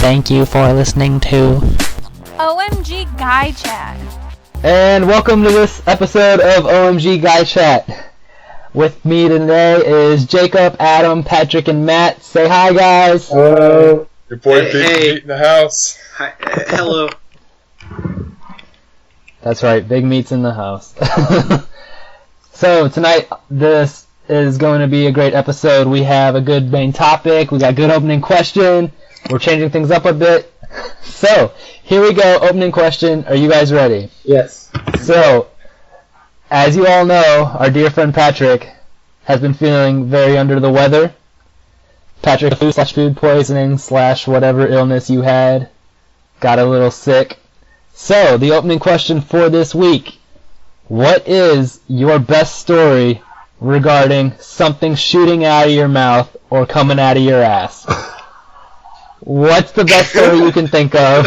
Thank you for listening to OMG Guy Chat. And welcome to this episode of OMG Guy Chat. With me today is Jacob, Adam, Patrick, and Matt. Say hi, guys. Hello. Your boy Big Meat in the house. Hi. Hello. That's right, Big Meat's in the house. So tonight, this is going to be a great episode. We have a good main topic. We got a good opening question. We're changing things up a bit. So, here we go. Opening question. Are you guys ready? Yes. So, as you all know, our dear friend Patrick has been feeling very under the weather. Patrick, food poisoning / whatever illness you had, got a little sick. So, the opening question for this week. What is your best story regarding something shooting out of your mouth or coming out of your ass? What's the best story you can think of?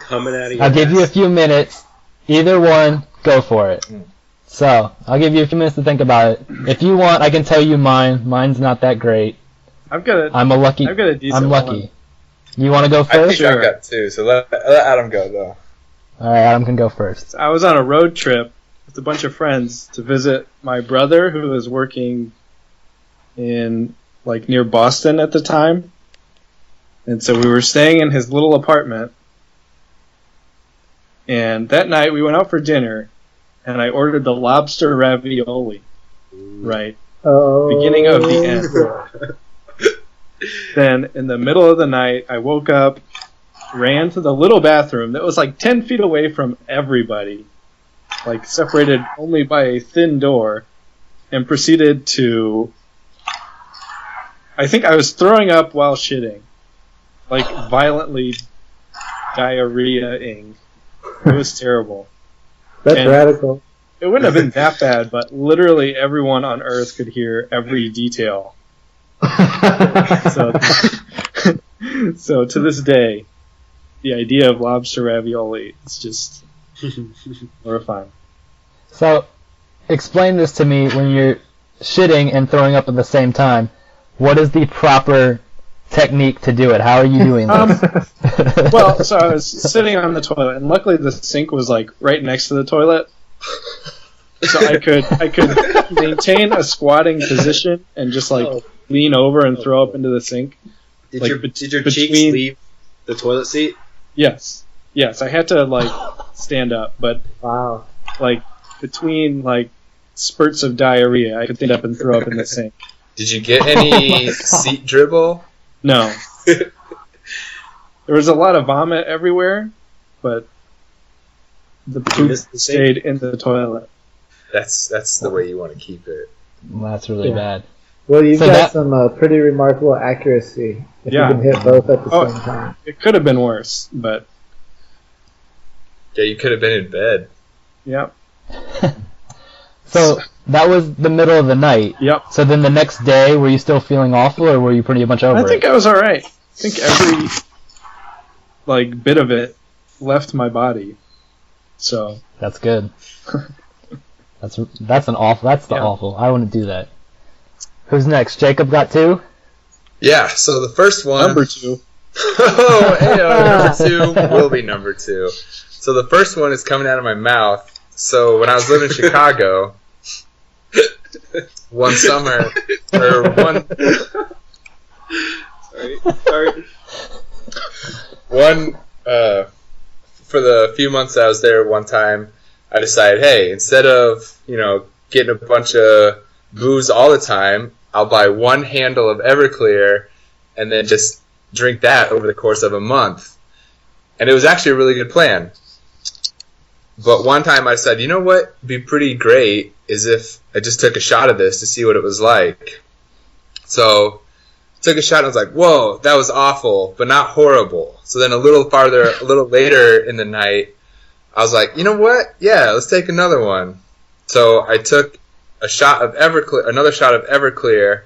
Coming out of your I'll give you a few minutes. Either one, go for it. So, I'll give you a few minutes to think about it. If you want, I can tell you mine. Mine's not that great. I've got a decent I'm lucky. one. You want to go I first? think I've got two, so let Adam go, though. Alright, Adam can go first. I was on a road trip with a bunch of friends to visit my brother who was working in, near Boston at the time. And so we were staying in his little apartment. And that night we went out for dinner, and I ordered the lobster ravioli. Right. Beginning of the end. Then, in the middle of the night, I woke up, ran to the little bathroom that was 10 feet away from everybody, separated only by a thin door, and proceeded to... I think I was throwing up while shitting. Violently diarrhea-ing. It was terrible. That's radical. It wouldn't have been that bad, but literally everyone on Earth could hear every detail. So to this day, the idea of lobster ravioli is just horrifying. So, explain this to me when you're shitting and throwing up at the same time. What is the proper technique to do it? How are you doing this? Well, so I was sitting on the toilet, and luckily the sink was right next to the toilet, so I could maintain a squatting position and just lean over and throw up into the sink. Did your cheeks leave the toilet seat? Yes, I had to stand up, but Wow. Between spurts of diarrhea, I could stand up and throw up in the sink. Did you get any seat dribble? No. There was a lot of vomit everywhere, but the poop stayed in the toilet. That's the way you want to keep it. Well, that's really bad. Well, you've got some pretty remarkable accuracy if you can hit both at the same time. It could have been worse, but... Yeah, you could have been in bed. Yep. So, that was the middle of the night. Yep. So then the next day, were you still feeling awful, or were you pretty much over it? I think I was alright. I think every, bit of it left my body. So... That's good. That's awful. I wouldn't do that. Who's next? Jacob got two? Yeah, so the first one... Number two. Number two will be number two. So the first one is coming out of my mouth. So when I was living in Chicago, one summer, or one... Sorry. For the few months I was there one time, I decided, hey, instead of, getting a bunch of booze all the time, I'll buy one handle of Everclear and then just drink that over the course of a month. And it was actually a really good plan. But one time I said, you know what would be pretty great is if I just took a shot of this to see what it was like. So took a shot and I was like, whoa, that was awful, but not horrible. So then a little later in the night, I was like, you know what? Yeah, let's take another one. So I took another shot of Everclear,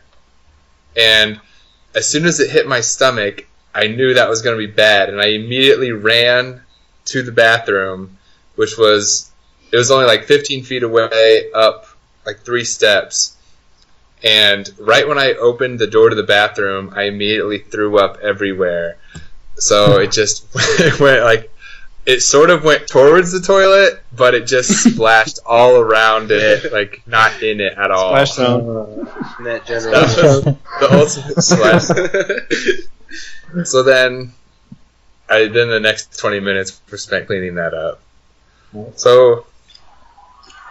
and as soon as it hit my stomach, I knew that was going to be bad, and I immediately ran to the bathroom, which was only 15 feet away, up 3 steps. And right when I opened the door to the bathroom, I immediately threw up everywhere. So it just went like, it sort of went towards the toilet, but it just splashed all around it, like not in it at all. Splash zone. That That was the ultimate splash. So then the next 20 minutes were spent cleaning that up. So,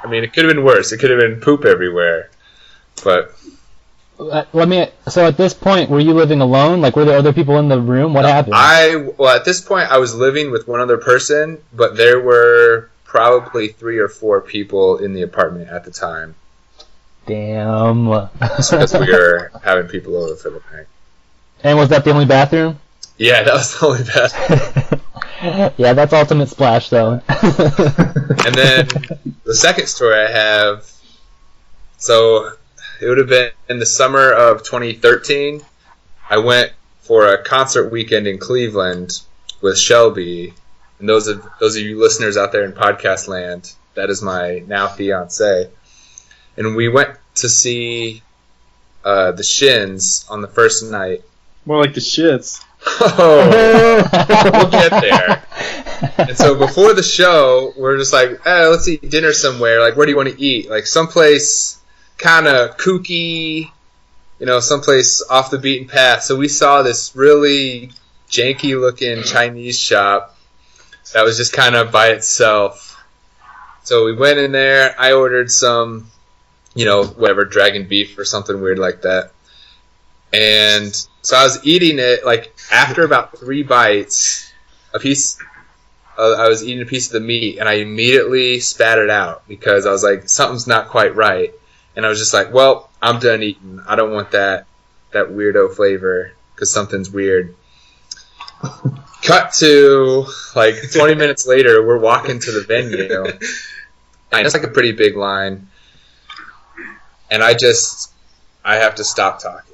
I mean, it could have been worse. It could have been poop everywhere. But So at this point, were you living alone? Like, were there other people in the room? What happened? At this point, I was living with one other person, but there were probably 3 or 4 people in the apartment at the time. Damn. Because we were having people over for the night. And was that the only bathroom? Yeah, that was the only bathroom. Yeah, that's ultimate splash, though. And then the second story I have, so it would have been in the summer of 2013. I went for a concert weekend in Cleveland with Shelby. And those of you listeners out there in podcast land, that is my now fiance. And we went to see the Shins on the first night. More like the shits. Oh, we'll get there. And so before the show, we're just like, let's eat dinner somewhere. Like, where do you want to eat? Like, someplace kind of kooky, someplace off the beaten path. So we saw this really janky-looking Chinese shop that was just kind of by itself. So we went in there. I ordered some, whatever, dragon beef or something weird like that. And so I was eating it, like, after about 3 bites, I was eating a piece of the meat, and I immediately spat it out because I was like, something's not quite right. And I was just like, well, I'm done eating. I don't want that weirdo flavor because something's weird. Cut to, like, 20 minutes later, we're walking to the venue. And it's like a pretty big line. And I have to stop talking.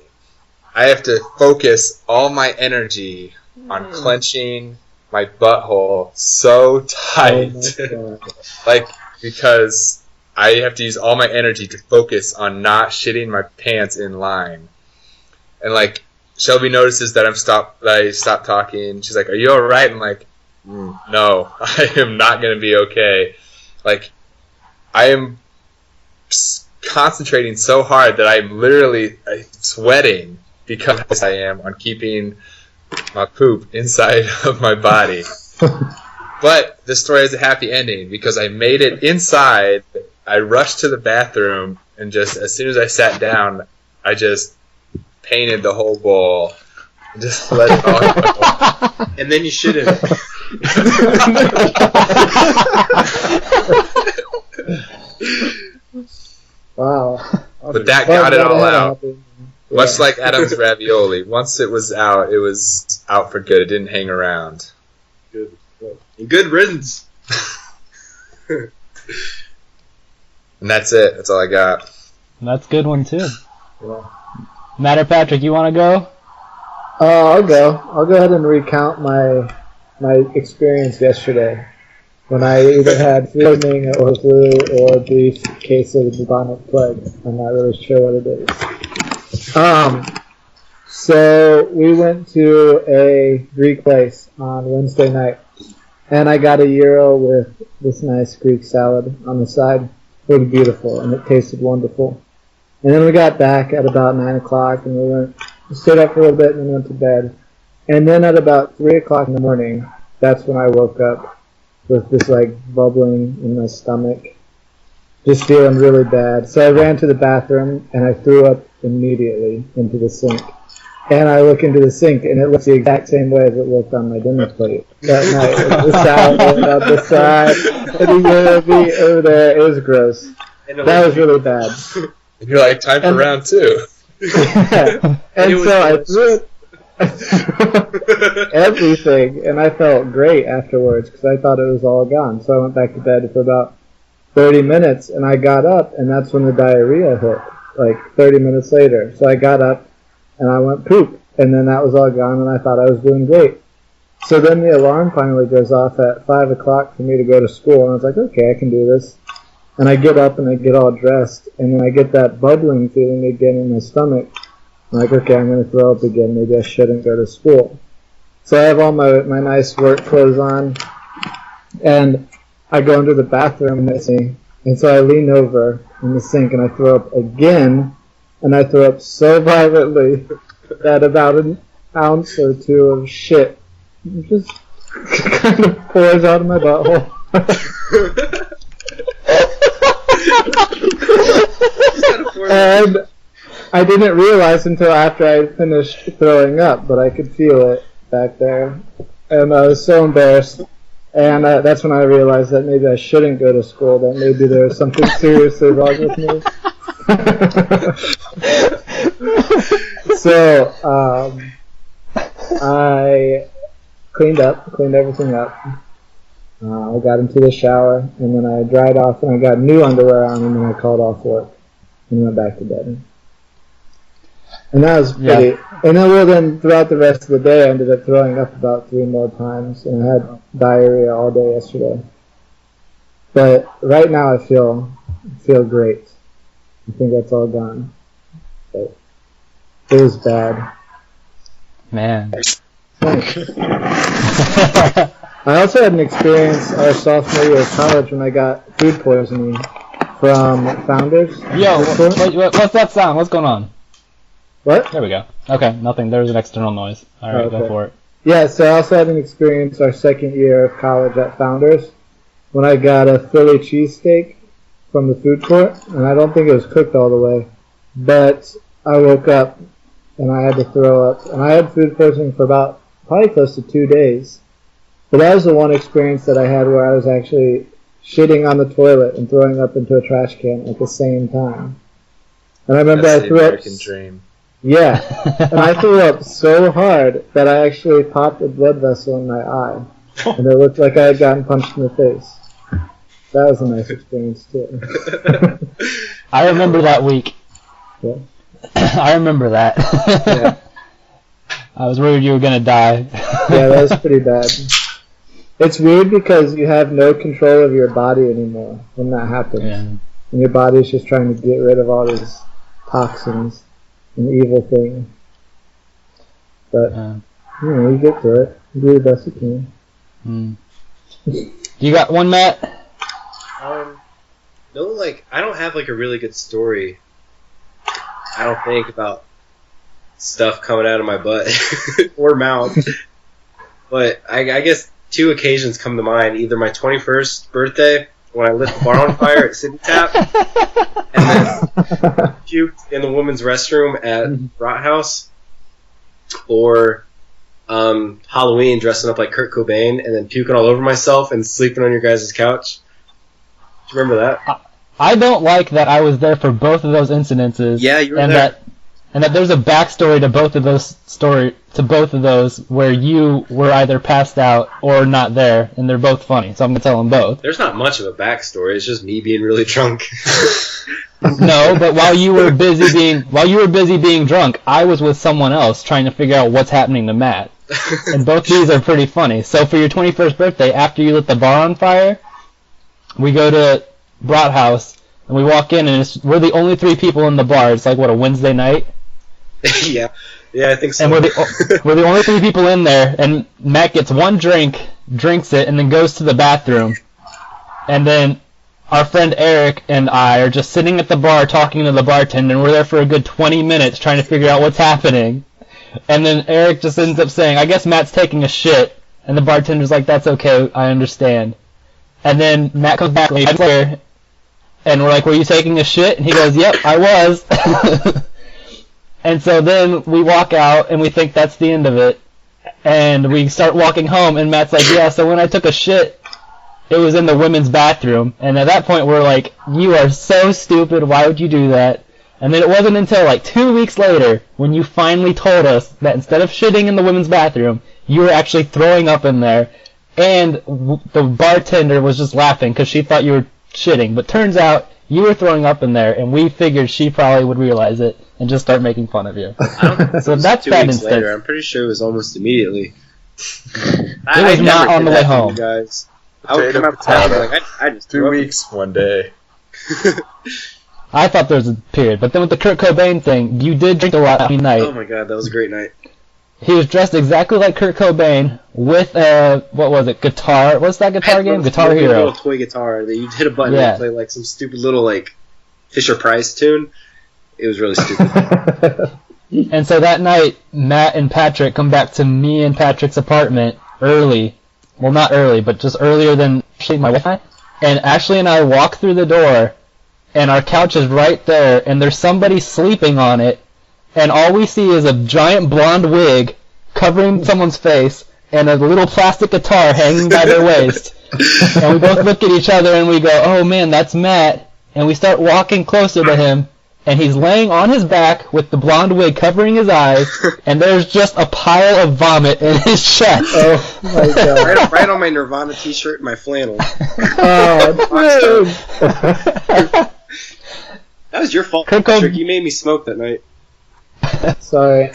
I have to focus all my energy on clenching my butthole so tight. Like, because I have to use all my energy to focus on not shitting my pants in line. And, like, Shelby notices that I stopped talking. She's like, "Are you alright?" I'm like, "No, I am not going to be okay." Like, I am concentrating so hard that I'm literally sweating because I am on keeping my poop inside of my body. But this story has a happy ending because I made it inside. I rushed to the bathroom and just as soon as I sat down, I just painted the whole bowl. And just let it all go. And then you shit in it. Wow. But that got it all out. Much like Adam's ravioli. Once it was out for good. It didn't hang around. Good. Good riddance. And that's it. That's all I got. That's a good one, too. Yeah. Matt or Patrick, you want to go? I'll go. I'll go ahead and recount my experience yesterday when I either had poisoning or flu or a brief case of the bubonic plague. I'm not really sure what it is. So we went to a Greek place on Wednesday night, and I got a gyro with this nice Greek salad on the side. It was beautiful, and it tasted wonderful. And then we got back at about 9 o'clock, and we stayed up for a little bit and then went to bed. And then at about 3 o'clock in the morning, that's when I woke up with this, like, bubbling in my stomach, just feeling really bad. So I ran to the bathroom, and I threw up immediately into the sink. And I look into the sink, and it looks the exact same way as it looked on my dinner plate that night. The salad on the side, and the gyro over there. It was gross. That was really bad. And you're like, time for round 2. Yeah. And so I threw everything, and I felt great afterwards because I thought it was all gone. So I went back to bed for about 30 minutes, and I got up, and that's when the diarrhea hit, like 30 minutes later. So I got up, and I went poop, and then that was all gone, and I thought I was doing great. So then the alarm finally goes off at 5 o'clock for me to go to school, and I was like, okay, I can do this. And I get up and I get all dressed, and then I get that bubbling feeling again in my stomach. I'm like, okay, I'm going to throw up again. Maybe I shouldn't go to school. So I have all my nice work clothes on, and I go into the bathroom and so I lean over in the sink and I throw up again, and I throw up so violently that about an ounce or two of shit just kind of pours out of my butthole. And I didn't realize until after I finished throwing up, but I could feel it back there. And I was so embarrassed. And that's when I realized that maybe I shouldn't go to school, that maybe there was something seriously wrong with me. So, I cleaned everything up. I got into the shower, and then I dried off, and I got new underwear on, and then I called off work and went back to bed. And that was pretty. Yeah. And then throughout the rest of the day, I ended up throwing up about 3 more times, and I had diarrhea all day yesterday. But right now, I feel great. I think that's all gone. But it was bad. Man. I also had an experience our sophomore year of college when I got food poisoning from Founders. Yo, what's that sound? What's going on? What? There we go. Okay, nothing. There's an external noise. All right, Go for it. Yeah, so I also had an experience our second year of college at Founders when I got a Philly cheesesteak from the food court, and I don't think it was cooked all the way, but I woke up and I had to throw up, and I had food poisoning for probably close to 2 days. But that was the one experience that I had where I was actually shitting on the toilet and throwing up into a trash can at the same time. And I remember That's I threw the up. American dream. Yeah, and I threw up so hard that I actually popped a blood vessel in my eye, and it looked like I had gotten punched in the face. That was a nice experience too. I remember that week. Yeah. I remember that. Yeah. I was worried you were gonna die. Yeah, that was pretty bad. It's weird because you have no control of your body anymore when that happens. Yeah. And your body's just trying to get rid of all these toxins and evil things. But, you get through it. You do the best you can. You got one, Matt? No, I don't have, a really good story. I don't think about stuff coming out of my butt or mouth. But I guess 2 occasions come to mind. Either my 21st birthday, when I lit the bar on fire at City Tap, and then puked in the women's restroom at Rot House, or Halloween dressing up like Kurt Cobain and then puking all over myself and sleeping on your guys' couch. Do you remember that? I don't like that I was there for both of those incidences. Yeah, you were there. And that there's a backstory to both of those where you were either passed out or not there, and they're both funny. So I'm gonna tell them both. There's not much of a backstory. It's just me being really drunk. No, but while you were busy being drunk, I was with someone else trying to figure out what's happening to Matt. And both these are pretty funny. So for your 21st birthday, after you lit the bar on fire, we go to Brat House and we walk in, and we're the only 3 people in the bar. It's a Wednesday night. Yeah, I think so. And we're the only 3 people in there, and Matt gets one drink, drinks it, and then goes to the bathroom. And then our friend Eric and I are just sitting at the bar talking to the bartender, and we're there for a good 20 minutes trying to figure out what's happening. And then Eric just ends up saying, I guess Matt's taking a shit. And the bartender's like, that's okay, I understand. And then Matt comes back later, and we're like, were you taking a shit? And he goes, yep, I was. And so then we walk out, and we think that's the end of it. And we start walking home, and Matt's like, yeah, so when I took a shit, it was in the women's bathroom. And at that point, we're like, you are so stupid, why would you do that? And then it wasn't until 2 weeks later when you finally told us that instead of shitting in the women's bathroom, you were actually throwing up in there. And the bartender was just laughing because she thought you were shitting. But turns out you were throwing up in there, and we figured she probably would realize it and just start making fun of you. So that's 2 that weeks instance. later. I'm pretty sure it was almost immediately. It was not on the way home. Guys. I would come up to town and be like, I just 2 weeks, 1 day. I thought there was a period, but then with the Kurt Cobain thing, you did drink a lot that night. Oh my god, that was a great night. He was dressed exactly like Kurt Cobain with a, what was it, guitar? What's that guitar game? Guitar Hero. A little toy guitar that you hit a button and play like some stupid little like Fisher Price tune. It was really stupid. And so that night, Matt and Patrick come back to me and Patrick's apartment early. Well, not early, but just earlier than Ashley and my wife. And Ashley and I walk through the door, and our couch is right there, and there's somebody sleeping on it, and all we see is a giant blonde wig covering someone's face, and a little plastic guitar hanging by their waist. And we both look at each other, and we go, oh man, that's Matt. And we start walking closer to him, and he's laying on his back with the blonde wig covering his eyes, and there's just a pile of vomit in his chest. Oh my god. right on my Nirvana t-shirt and my flannel. Oh, that was your fault, Kurt Patrick. You made me smoke that night. sorry.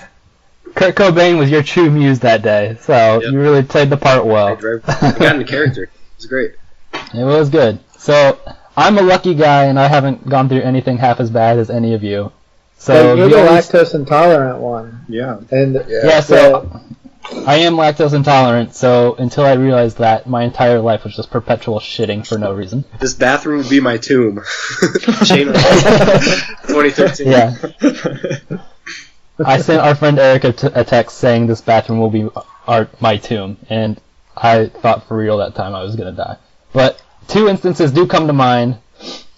Kurt Cobain was your true muse that day, so you really played the part well. I got into character. It was great. It was good. So, I'm a lucky guy, and I haven't gone through anything half as bad as any of you. So You're the lactose intolerant one. Yeah. And so I am lactose intolerant, so until I realized that, my entire life was just perpetual shitting for no reason. This bathroom would be my tomb. Shane 2013. Yeah. I sent our friend Eric a text saying this bathroom will be my tomb, and I thought for real that time I was going to die. But two instances do come to mind.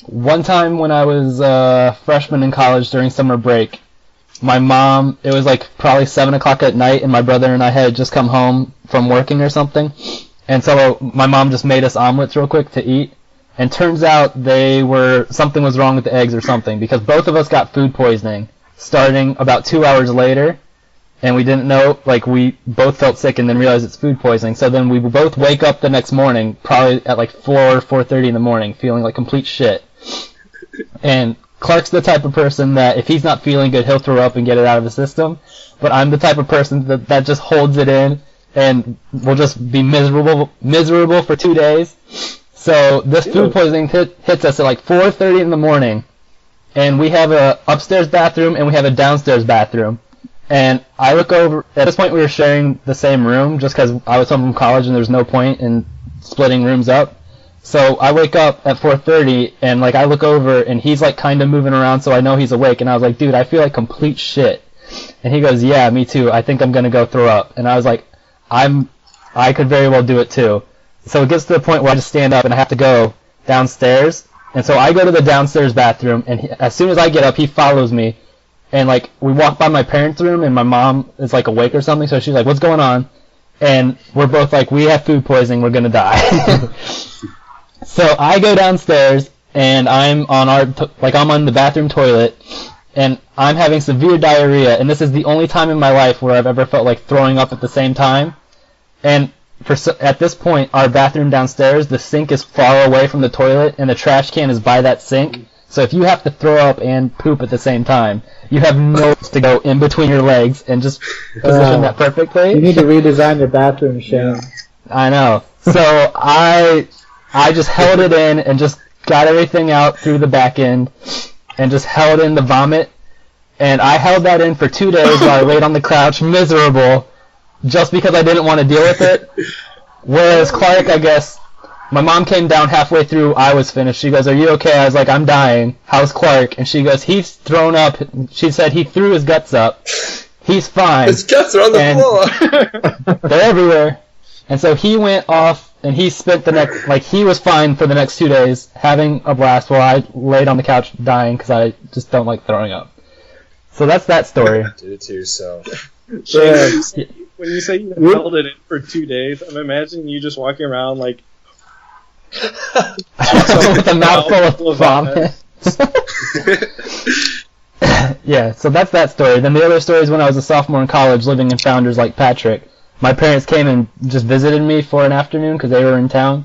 One time when I was a freshman in college during summer break, my mom, it was like probably 7 o'clock at night, and my brother and I had just come home from working or something. And so my mom just made us omelets real quick to eat. And turns out something was wrong with the eggs or something, because both of us got food poisoning starting about 2 hours later. And we didn't know, like, we both felt sick and then realized it's food poisoning. So then we both wake up the next morning, probably at like 4:30 in the morning, feeling like complete shit. And Clark's the type of person that if he's not feeling good, he'll throw up and get it out of his system. But I'm the type of person that just holds it in and will just be miserable for 2 days. So this food poisoning hits us at like 4:30 in the morning. And we have a upstairs bathroom and we have a downstairs bathroom. And I look over, at this point we were sharing the same room just because I was home from college and there's no point in splitting rooms up. So I wake up at 4:30 and like I look over and he's like kind of moving around so I know he's awake. And I was like, dude, I feel like complete shit. And he goes, yeah, me too. I think I'm going to go throw up. And I was like, I could very well do it too. So it gets to the point where I just stand up and I have to go downstairs. And so I go to the downstairs bathroom and as soon as I get up, he follows me. And, like, we walk by my parents' room, and my mom is, like, awake or something, so she's like, what's going on? And we're both like, we have food poisoning, we're gonna die. So I go downstairs, and I'm on I'm on the bathroom toilet, and I'm having severe diarrhea, and this is the only time in my life where I've ever felt like throwing up at the same time. And at this point, our bathroom downstairs, the sink is far away from the toilet, and the trash can is by that sink. So if you have to throw up and poop at the same time, you have no place to go in between your legs and just position that perfectly. You need to redesign your bathroom, Shane. Yeah. I know. So I just held it in and just got everything out through the back end and just held in the vomit. And I held that in for 2 days while I laid on the couch miserable just because I didn't want to deal with it. Whereas Clark, I guess, my mom came down halfway through, I was finished. She goes, are you okay? I was like, I'm dying. How's Clark? And she goes, he's thrown up. She said he threw his guts up. He's fine. His guts are on the floor. They're everywhere. And so he went off, and he spent he was fine for the next 2 days, having a blast while I laid on the couch dying because I just don't like throwing up. So that's that story. Do it to yourself. Shane, when you say you held it in for 2 days, I'm imagining you just walking around like, with a mouthful of vomit. Yeah, so that's that story. Then the other story is when I was a sophomore in college living in Founders like Patrick. My parents came and just visited me for an afternoon because they were in town.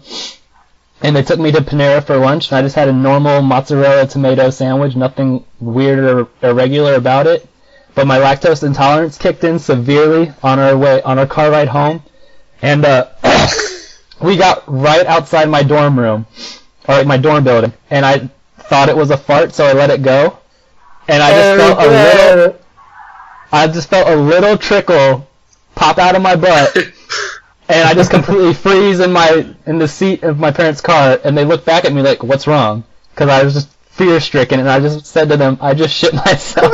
And they took me to Panera for lunch, and I just had a normal mozzarella tomato sandwich, nothing weird or irregular about it. But my lactose intolerance kicked in severely on our car ride home. And we got right outside my dorm room, or my dorm building, and I thought it was a fart, so I let it go, and I just felt a little trickle pop out of my butt, and I just completely freeze in the seat of my parents' car, and they look back at me like, "What's wrong?" Because I was just fear-stricken, and I just said to them, "I just shit myself."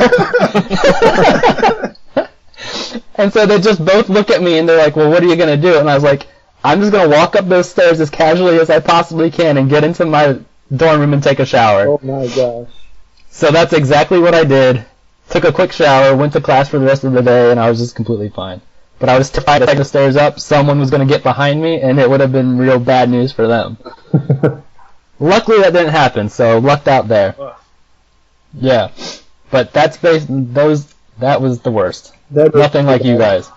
And so they just both look at me, and they're like, "Well, what are you gonna do?" And I was like, "I'm just gonna walk up those stairs as casually as I possibly can and get into my dorm room and take a shower." Oh my gosh. So that's exactly what I did. Took a quick shower, went to class for the rest of the day, and I was just completely fine. But I was terrified to take the stairs up, someone was going to get behind me, and it would have been real bad news for them. Luckily that didn't happen, so lucked out there. Yeah. But that was the worst. Nothing like you guys.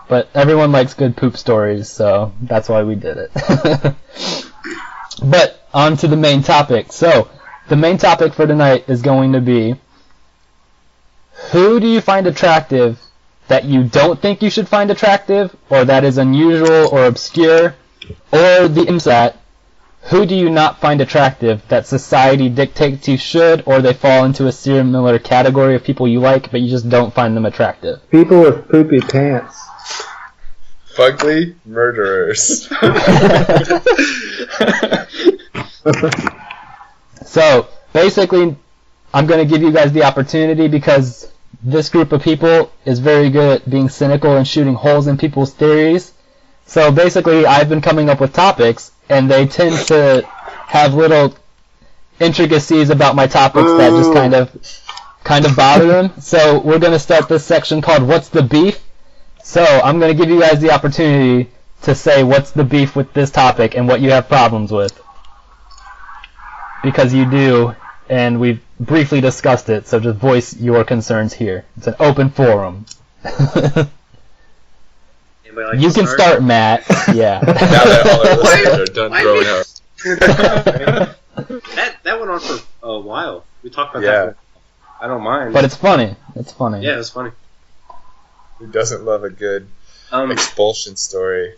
But everyone likes good poop stories, so that's why we did it. But on to the main topic. So, the main topic for tonight is going to be, who do you find attractive that you don't think you should find attractive, or that is unusual or obscure, or the inverse, who do you not find attractive that society dictates you should, or they fall into a similar category of people you like, but you just don't find them attractive? People with poopy pants. Fugly murderers. So, basically, I'm going to give you guys the opportunity because this group of people is very good at being cynical and shooting holes in people's theories. So basically, I've been coming up with topics, and they tend to have little intricacies about my topics that just kind of bother them. So we're going to start this section called What's the Beef? So I'm going to give you guys the opportunity to say what's the beef with this topic and what you have problems with. Because you do, and we've briefly discussed it, so just voice your concerns here. It's an open forum. You can start, Matt. Yeah. Now that all our listeners are done growing up. That went on for a while. We talked about that. I don't mind. But it's funny. It's funny. Yeah, it's funny. Who doesn't love a good expulsion story?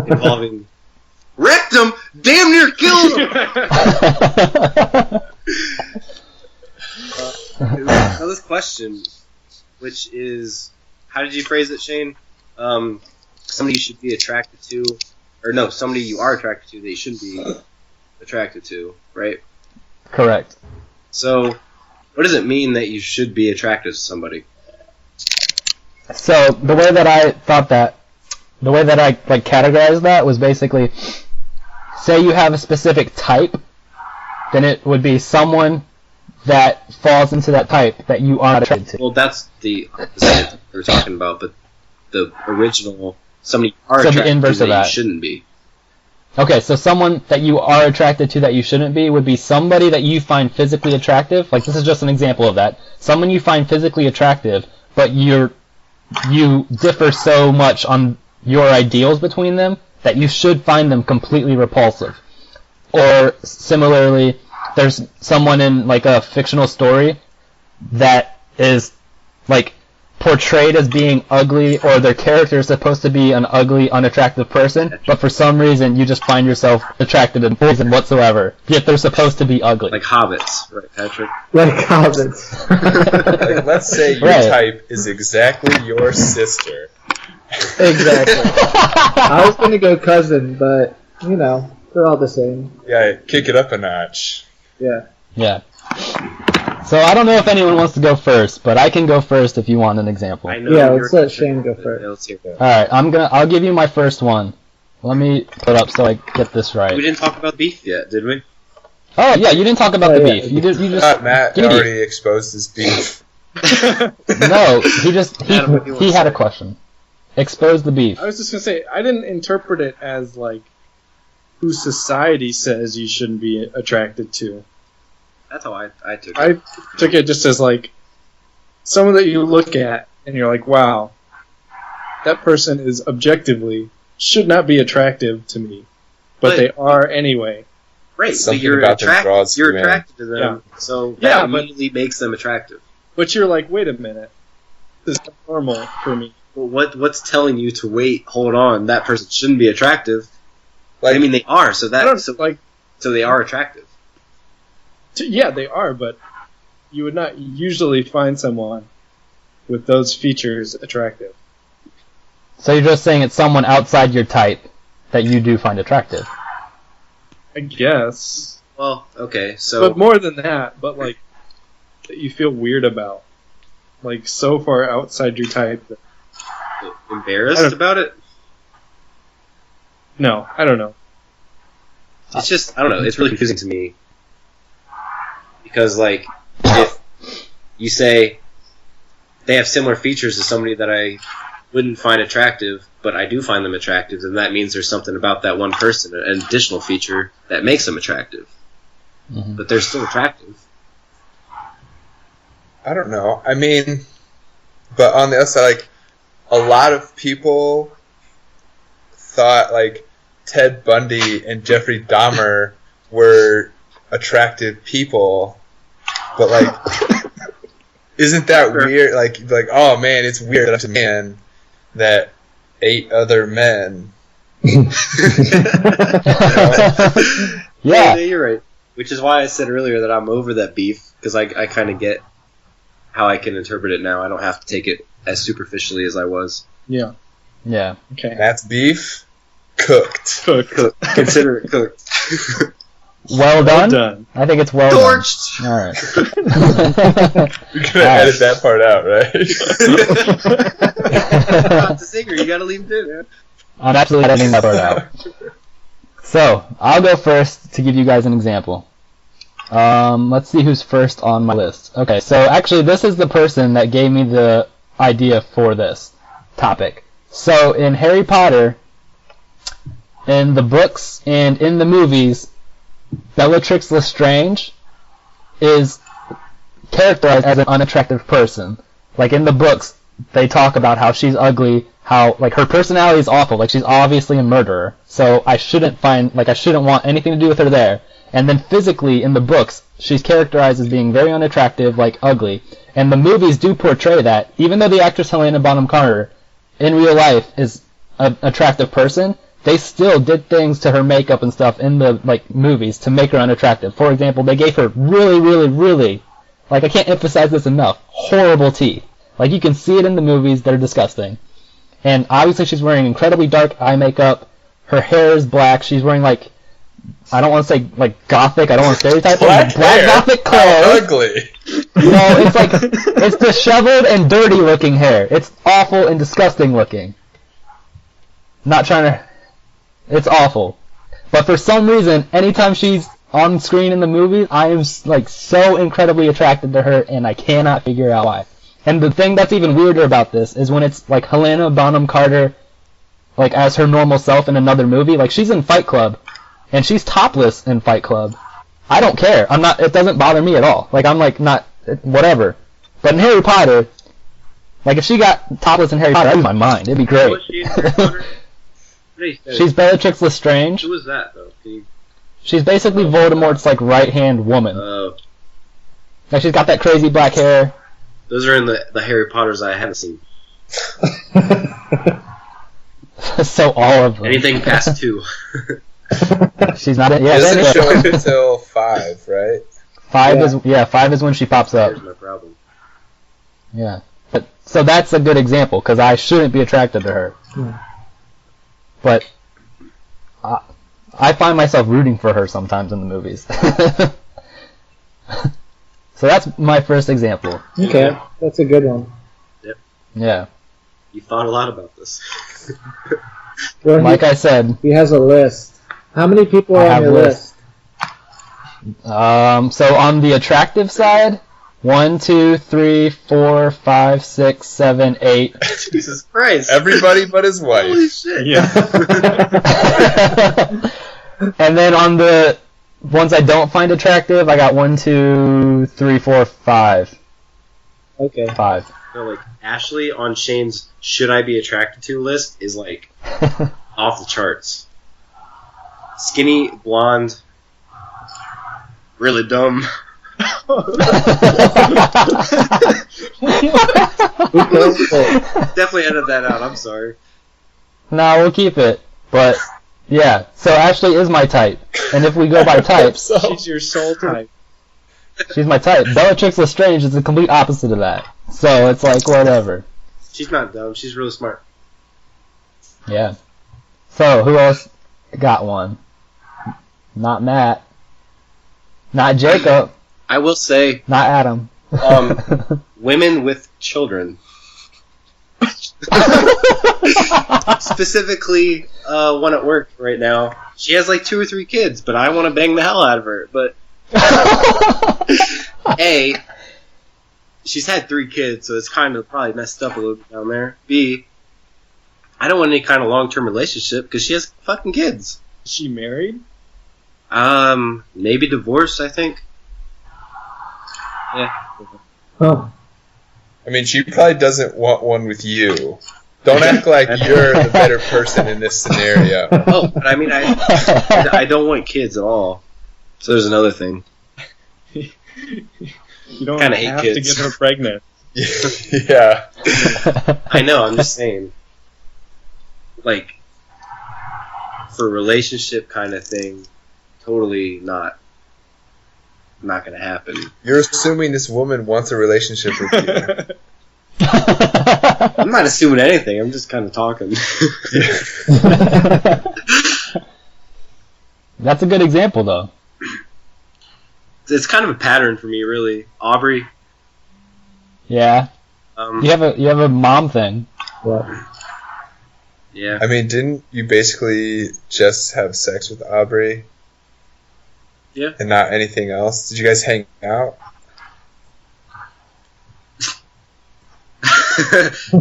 Involving rectum, damn near killed him! Now this question, which is, how did you phrase it, Shane? Somebody you should be attracted to, or no, somebody you are attracted to that you shouldn't be attracted to, right? Correct. So, what does it mean that you should be attracted to somebody? So, the way that I categorized that was basically, say you have a specific type, then it would be someone that falls into that type that you are attracted to. Well, that's the opposite we're talking about, but the original, somebody you are attracted to that you shouldn't be. Okay, so someone that you are attracted to that you shouldn't be would be somebody that you find physically attractive. Like, this is just an example of that. Someone you find physically attractive, but you differ so much on your ideals between them that you should find them completely repulsive. Or, similarly, there's someone in, like, a fictional story that is, like, portrayed as being ugly, or their character is supposed to be an ugly, unattractive person, but for some reason you just find yourself attracted to them whatsoever, yet they're supposed to be ugly. Like hobbits, right, Patrick? Like hobbits. Like, let's say your type is exactly your sister. Exactly. I was going to go cousin, but, you know, they're all the same. Yeah, kick it up a notch. Yeah. Yeah. So I don't know if anyone wants to go first, but I can go first if you want an example. Let's let Shane go first. Let's hear it. Alright, I'll give you my first one. Let me put up so I get this right. We didn't talk about beef yet, did we? Oh yeah, you didn't talk about the beef. You just Matt already exposed his beef. No, he had a question. Expose the beef. I was just gonna say, I didn't interpret it as like who society says you shouldn't be attracted to. That's how I took it. I took it just as like someone that you look at and you're like, wow, that person is objectively should not be attractive to me, but they are anyway. Right, Something but you're about them draws you in. attracted to them, so that immediately makes them attractive. But you're like, wait a minute, this is normal for me. Well, what's telling you to wait? Hold on, that person shouldn't be attractive. Like, I mean, they are. So that So they are attractive. Yeah, they are, but you would not usually find someone with those features attractive. So you're just saying it's someone outside your type that you do find attractive. I guess. Well, okay, so But more than that, but like, that you feel weird about. Like, so far outside your type. embarrassed about it? No, I don't know. It's just, I don't know, it's really confusing to me. Because, like, if you say they have similar features to somebody that I wouldn't find attractive, but I do find them attractive, then that means there's something about that one person, an additional feature that makes them attractive. Mm-hmm. But they're still attractive. I don't know. I mean, but on the other side, like, a lot of people thought, like, Ted Bundy and Jeffrey Dahmer were attractive people, but, like, isn't that weird? Like, oh man, it's weird that I'm a man that ate other men. Yeah. You're right. Which is why I said earlier that I'm over that beef, because I kind of get how I can interpret it now. I don't have to take it as superficially as I was. Yeah. Yeah. Okay. That's beef cooked. Cooked. Consider it cooked. Well done? done. I think it's well Torched! done. Alright. You're gonna edit that part out, right? Not the singer, you gotta leave it in, man. I'm absolutely editing that part out. So, I'll go first to give you guys an example. Let's see who's first on my list. Okay, so actually this is the person that gave me the idea for this topic. So, in Harry Potter, in the books and in the movies, Bellatrix Lestrange is characterized as an unattractive person. Like, in the books, they talk about how she's ugly, how, like, her personality is awful, like, she's obviously a murderer, so I shouldn't want anything to do with her there. And then physically, in the books, she's characterized as being very unattractive, like, ugly. And the movies do portray that, even though the actress Helena Bonham Carter, in real life, is an attractive person, they still did things to her makeup and stuff in the, like, movies to make her unattractive. For example, they gave her really, really, really, like, I can't emphasize this enough, horrible teeth. Like, you can see it in the movies, they're disgusting. And obviously she's wearing incredibly dark eye makeup, her hair is black, she's wearing, like, I don't want to say, like, gothic, I don't want to stereotype Black hair? gothic How clothes. ugly. No, it's like, it's disheveled and dirty looking hair. It's awful and disgusting looking. Not trying to... It's awful. But for some reason, anytime she's on screen in the movies, I am, like, so incredibly attracted to her, and I cannot figure out why. And the thing that's even weirder about this is when it's, like, Helena Bonham Carter, like, as her normal self in another movie. Like, she's in Fight Club, and she's topless in Fight Club. I don't care. It doesn't bother me at all. Like, I'm, like, not, whatever. But in Harry Potter, like, if she got topless in Harry Potter, I'd lose my mind. It'd be great. What was she in Harry Potter? She's Bellatrix Lestrange. Who was that, though? She's basically Voldemort's, like, right-hand woman. Like, she's got that crazy black hair. Those are in the Harry Potters I haven't seen. So all of them. Anything past 2. She's not in... It Yeah, doesn't that's show up until 5, right? 5 is when she pops up. There's my problem. Yeah. So that's a good example, because I shouldn't be attracted to her. But I find myself rooting for her sometimes in the movies. So that's my first example. Okay, that's a good one. Yeah. You thought a lot about this. Well, Like I said, he has a list. How many people I are on have your lists. list? So on the attractive side, 1, 2, 3, 4, 5, 6, 7, 8. Jesus Christ. Everybody but his wife. Holy shit. Yeah. And then on the ones I don't find attractive, I got 1, 2, 3, 4, 5. Okay. 5. No, like, Ashley on Shane's should I be attracted to list is, like, off the charts. Skinny, blonde, really dumb. Okay. Definitely edit that out, I'm sorry. No, we'll keep it. But Yeah, so Ashley is my type. And if we go by types, She's your soul type. she's my type. Bellatrix Lestrange is the complete opposite of that. So it's like, whatever. She's not dumb. She's really smart. Yeah. So, who else got one? Not Matt. Not Jacob. I will say, Not Adam. women with children. Specifically, one at work right now. She has like 2 or 3 kids, but I want to bang the hell out of her. But A, she's had 3 kids, so it's kind of probably messed up a little bit down there. B, I don't want any kind of long-term relationship because she has fucking kids. Is she married? Maybe divorced, I think. Yeah. Huh. I mean, she probably doesn't want one with you. Don't act like you're the better person in this scenario. Oh, but I mean, I don't want kids at all. So there's another thing. You don't Kinda hate have kids. to get her pregnant. Yeah. I know, I'm just saying. Like, for a relationship kind of thing, totally not gonna happen. You're assuming this woman wants a relationship with you. I'm not assuming anything, I'm just kind of talking. That's a good example, though. It's kind of a pattern for me, really. Aubrey. Yeah. You have a mom thing. What? Yeah. I mean, didn't you basically just have sex with Aubrey? Yeah. And not anything else? Did you guys hang out?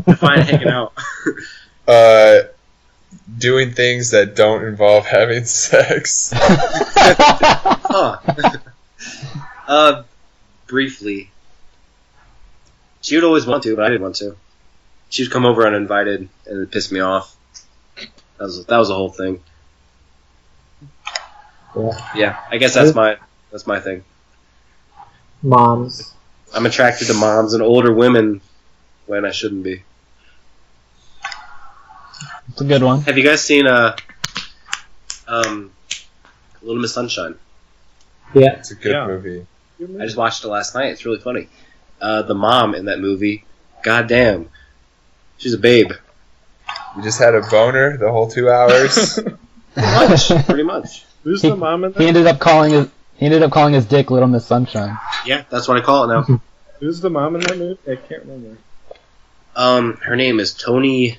Define hanging out. Doing things that don't involve having sex. Huh. Briefly. She would always want to, but I didn't want to. She would come over uninvited, and it pissed me off. That was the whole thing. Yeah, I guess that's my thing. Moms. I'm attracted to moms and older women when I shouldn't be. It's a good one. Have you guys seen Little Miss Sunshine? Yeah. It's a good movie. I just watched it last night. It's really funny. The mom in that movie, goddamn, she's a babe. You just had a boner the whole 2 hours? Pretty much. Who's the mom in that? He ended up calling his dick Little Miss Sunshine. Yeah, that's what I call it now. Who's the mom in that movie? I can't remember. Her name is Tony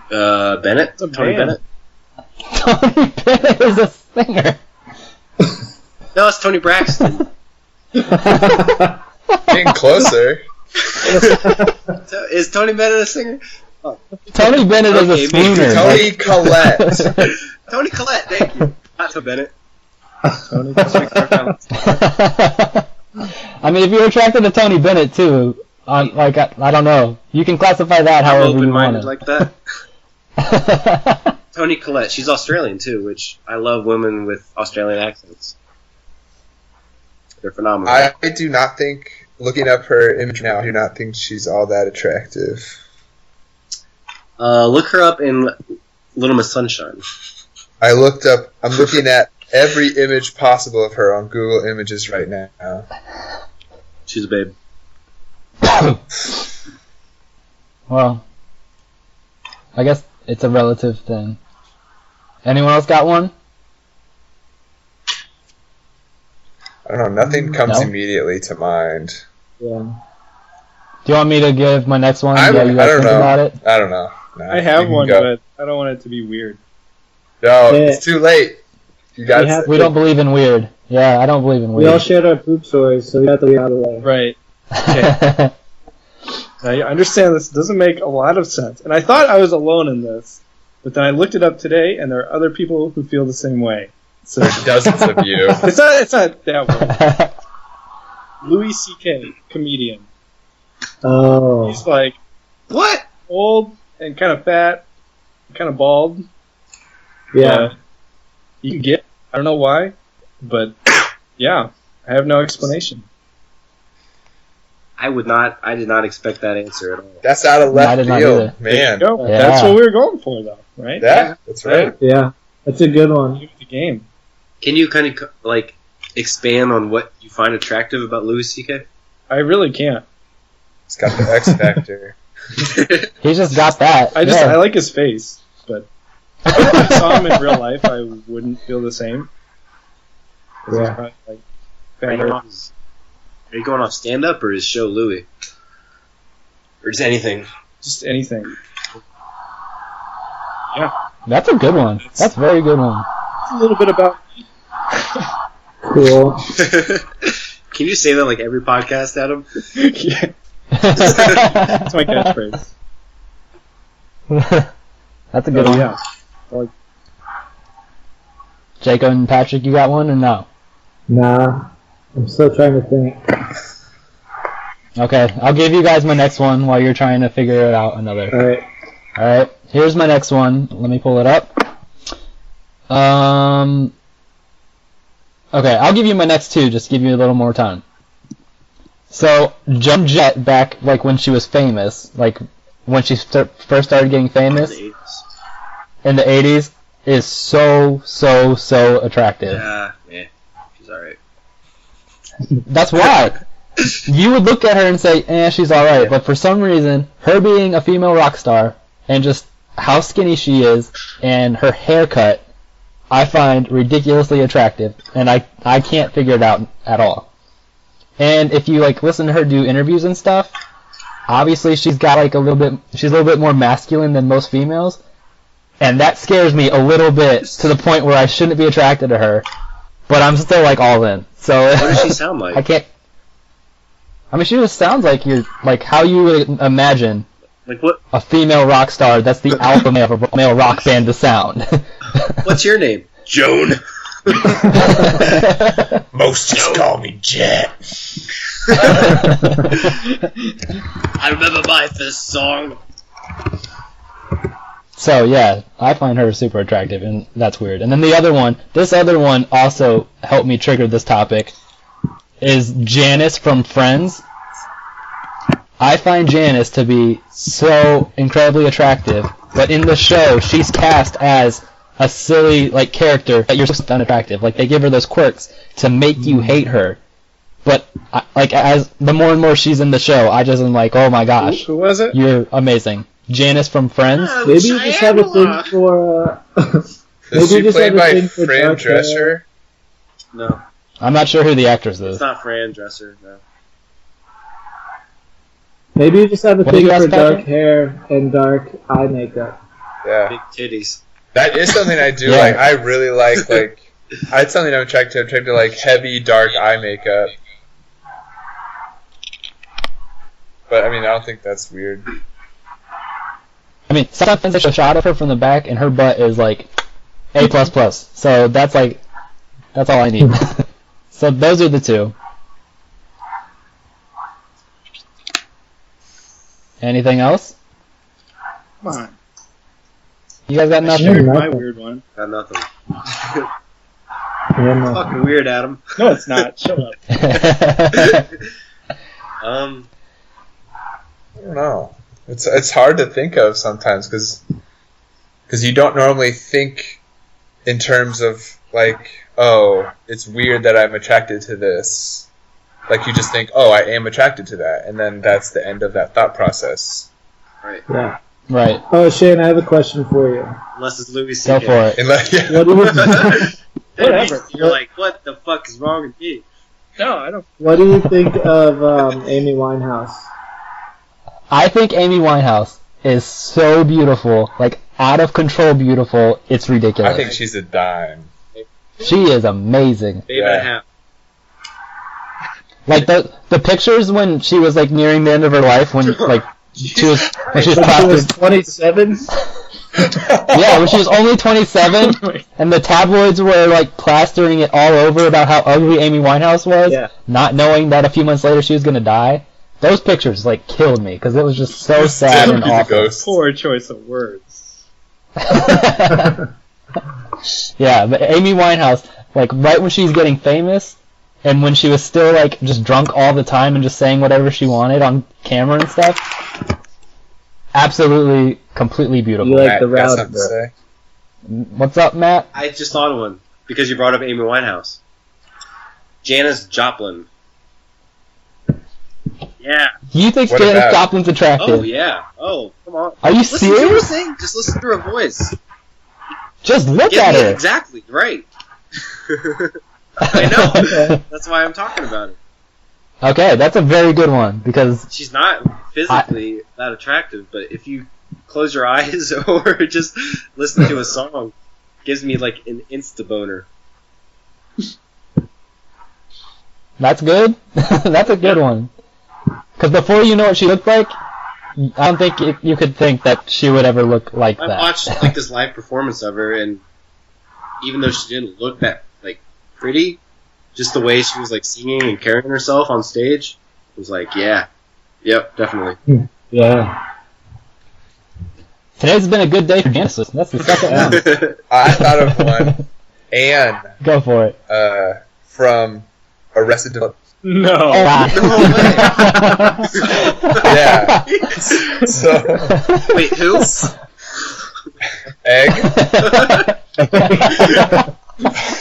Bennett. It's a Tony band. Bennett. Tony Bennett is a singer. No, it's Tony Braxton. Getting closer. Is Tony Bennett a singer? Tony Bennett is a Okay, maybe swooner. Tony Collette. Tony Collette, thank you. Not Tony Bennett. Tony I mean, if you're attracted to Tony Bennett too, I don't know. You can classify that I'm however you want open-minded it. like that. Tony Collette, she's Australian too, which I love women with Australian accents. They're phenomenal. I do not think, looking up her image now, I do not think she's all that attractive. Look her up in Little Miss Sunshine. I'm looking at every image possible of her on Google Images right now. She's a babe. Well, I guess it's a relative thing. Anyone else got one? I don't know, nothing comes No? immediately to mind. Yeah. Do you want me to give my next one? I Yeah, you guys don't think know. about it? I don't know. No, I you have can one, go. but I don't want it to be weird. No, Yeah. it's too late. You got We don't believe in weird. Yeah, I don't believe in We all weird. shared our poop stories, so we got the way out of the way. Right. Okay. I understand this doesn't make a lot of sense. And I thought I was alone in this. But then I looked it up today, and there are other people who feel the same way. So dozens of you. it's not that way. Louis C.K., comedian. Oh. He's like What? old and kind of fat, kind of bald. Yeah. You can get. I don't know why, but yeah, I have no explanation. I did not expect that answer at all. That's out of No, I left did not field, either. man. There you go. Yeah. That's what we were going for, though. right? Yeah, that's right. Yeah, that's a good one. The game. Can you kind of like expand on what you find attractive about Louis C.K.? I really can't. It's got the X factor. He just got that. I like his face, but if I saw him in real life, I wouldn't feel the same. 'Cause he's Yeah. probably, like, Are you going off stand up or is show Louis? Or just anything? just anything. That's a good one. That's a very good one. It's a little bit about. Cool. Can you say that like every podcast, Adam? Yeah, that's my catchphrase. That's a good Oh, one. yeah. Jacob and Patrick, you got one or no? Nah, I'm still trying to think. Okay, I'll give you guys my next one while you're trying to figure it out another. Alright. Alright, here's my next one. Let me pull it up. Okay, I'll give you my next two, just to give you a little more time. So, Joan Jett, back like when she was famous, like when she first started getting famous in the 80s, is so attractive. Yeah, she's alright. That's why. You would look at her and say, she's alright, but for some reason, her being a female rock star, and just how skinny she is, and her haircut, I find ridiculously attractive, and I can't figure it out at all. And if you like listen to her do interviews and stuff, obviously she's got like a little bit more masculine than most females, and that scares me a little bit to the point where I shouldn't be attracted to her, but I'm still like all in. So What does she sound like? I can't. I mean, she just sounds like how you would imagine Like what? a female rock star that's the alpha male of a male rock band to sound. What's your name? Joan. Most just call me Jet. I remember my first song. So yeah, I find her super attractive, and that's weird. And then this other one also helped me trigger this topic, is Janice from Friends. I find Janice to be so incredibly attractive, but in the show, she's cast as a silly like character that you're supposed to find attractive. Like they give her those quirks to make you hate her. But like as the more and more she's in the show, I just am like, oh my gosh, Who was it? you're amazing. Janice from Friends. Maybe you just have a thing for. Is Maybe she you just played have a by thing for Fran dark hair. Drescher? No, I'm not sure who the actress is. it's not Fran Dresser. No. Maybe you just have a What did thing you ask, for dark Patrick? hair and dark eye makeup. Yeah. Big titties. That is something I do Yeah. like. I really like it's something I'm attracted to like heavy dark eye makeup. But I mean, I don't think that's weird. I mean, sometimes there's a shot of her from the back, and her butt is like A++. So that's all I need. So those are the two. Anything else? Come on. You guys got I nothing? shared my nothing. weird one. Got nothing. Yeah, no. Fucking weird, Adam. No, it's not. Shut up. I don't know. It's hard to think of sometimes because you don't normally think in terms of like, oh, it's weird that I'm attracted to this. Like you just think, oh, I am attracted to that, and then that's the end of that thought process. Right. Yeah. Right. Oh, Shane, I have a question for you. Unless it's Louis Go C.K. for it. And like, yeah. What do you Whatever. You're like, what the fuck is wrong with me? No, I don't. What do you think of Amy Winehouse? I think Amy Winehouse is so beautiful, like out of control beautiful. It's ridiculous. I think she's a dime. She is amazing. Babe and a half. Like the pictures when she was like nearing the end of her life, when like she was When she was plastered. 27? Yeah, when she was only 27, and the tabloids were like plastering it all over about how ugly Amy Winehouse was, Yeah. not knowing that a few months later she was gonna die. Those pictures like killed me because it was just so sad and He's a awful. ghost. Poor choice of words. Yeah, but Amy Winehouse, like right when she's getting famous, and when she was still like just drunk all the time and just saying whatever she wanted on camera and stuff, absolutely, completely beautiful. You like Matt, the you got route, something to bro. say? What's up, Matt? I just thought of one because you brought up Amy Winehouse. Janis Joplin. Yeah. You think What Janis about- Joplin's attractive? Oh yeah. Oh, come on. Are you Listen to her serious? sing. Just listen to her voice. Just look Yeah, at her. exactly. Right. I know. That's why I'm talking about it. Okay, that's a very good one because She's not physically that attractive, but if you close your eyes or just listen to a song, it gives me like an insta boner. that's good. That's a good one. Because before you know what she looked like, I don't think you could think that she would ever look like I that. watched like this live performance of her, and even though she didn't look that like pretty, just the way she was like singing and carrying herself on stage was like, yeah, yep, definitely. Yeah. Today's been a good day for Janis. That's the second one. I thought of one. Anne Go for it. from Arrested Development. No. Yeah. So, Wait, who? Egg.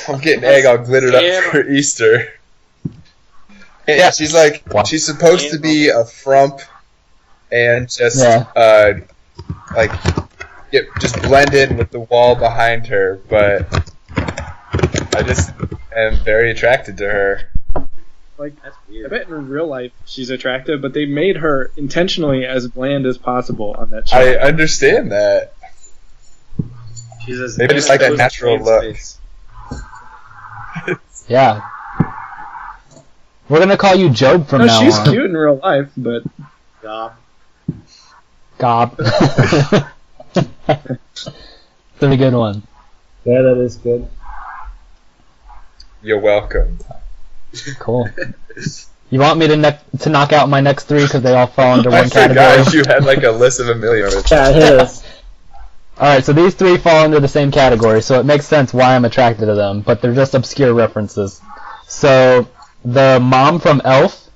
I'm getting egg all glittered up for Easter. And yeah, she's like, she's supposed to be a frump and just, like, just blend in with the wall behind her, but I just am very attracted to her. Like, That's I weird. bet in real life she's attractive, but they made her intentionally as bland as possible on that show. I understand that. She's as Maybe just like that natural look. Space. Yeah. We're gonna call you Job from No, now she's on. cute in real life, but Gob. Gob. It's a good one. Yeah, that is good. You're welcome. Cool. You want me to knock out my next three because they all fall under I one category? forgot you had like a list of a million. Yeah, hit us. Alright, so these three fall under the same category, so it makes sense why I'm attracted to them, but they're just obscure references. So, the mom from Elf,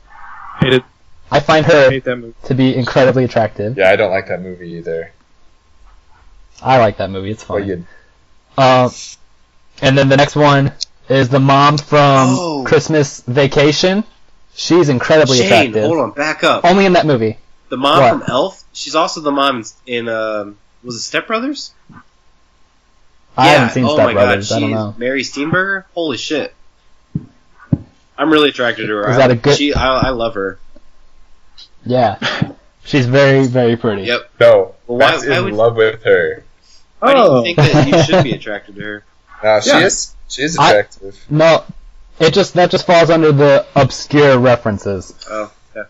hated I find her hate that movie. to be incredibly attractive. Yeah, I don't like that movie either. I like that movie, it's But fun. you, And then the next one is the mom from Christmas Vacation. She's incredibly Shane, attractive. hold on, back up. Only in that movie. The mom What? from Elf. She's also the mom in was it Step Brothers? I haven't seen oh Step my Brothers, God, I don't she's know. Mary Steenburgen. Holy shit! I'm really attracted to her. Is that a good- I love her. Yeah. She's very, very pretty. Yep. no, Well, why- Matt's why in would- love with her. Why do Oh. you think that you should be attracted to her? No, she Yeah. is. She is attractive. No, that just falls under the obscure references. Oh, yeah.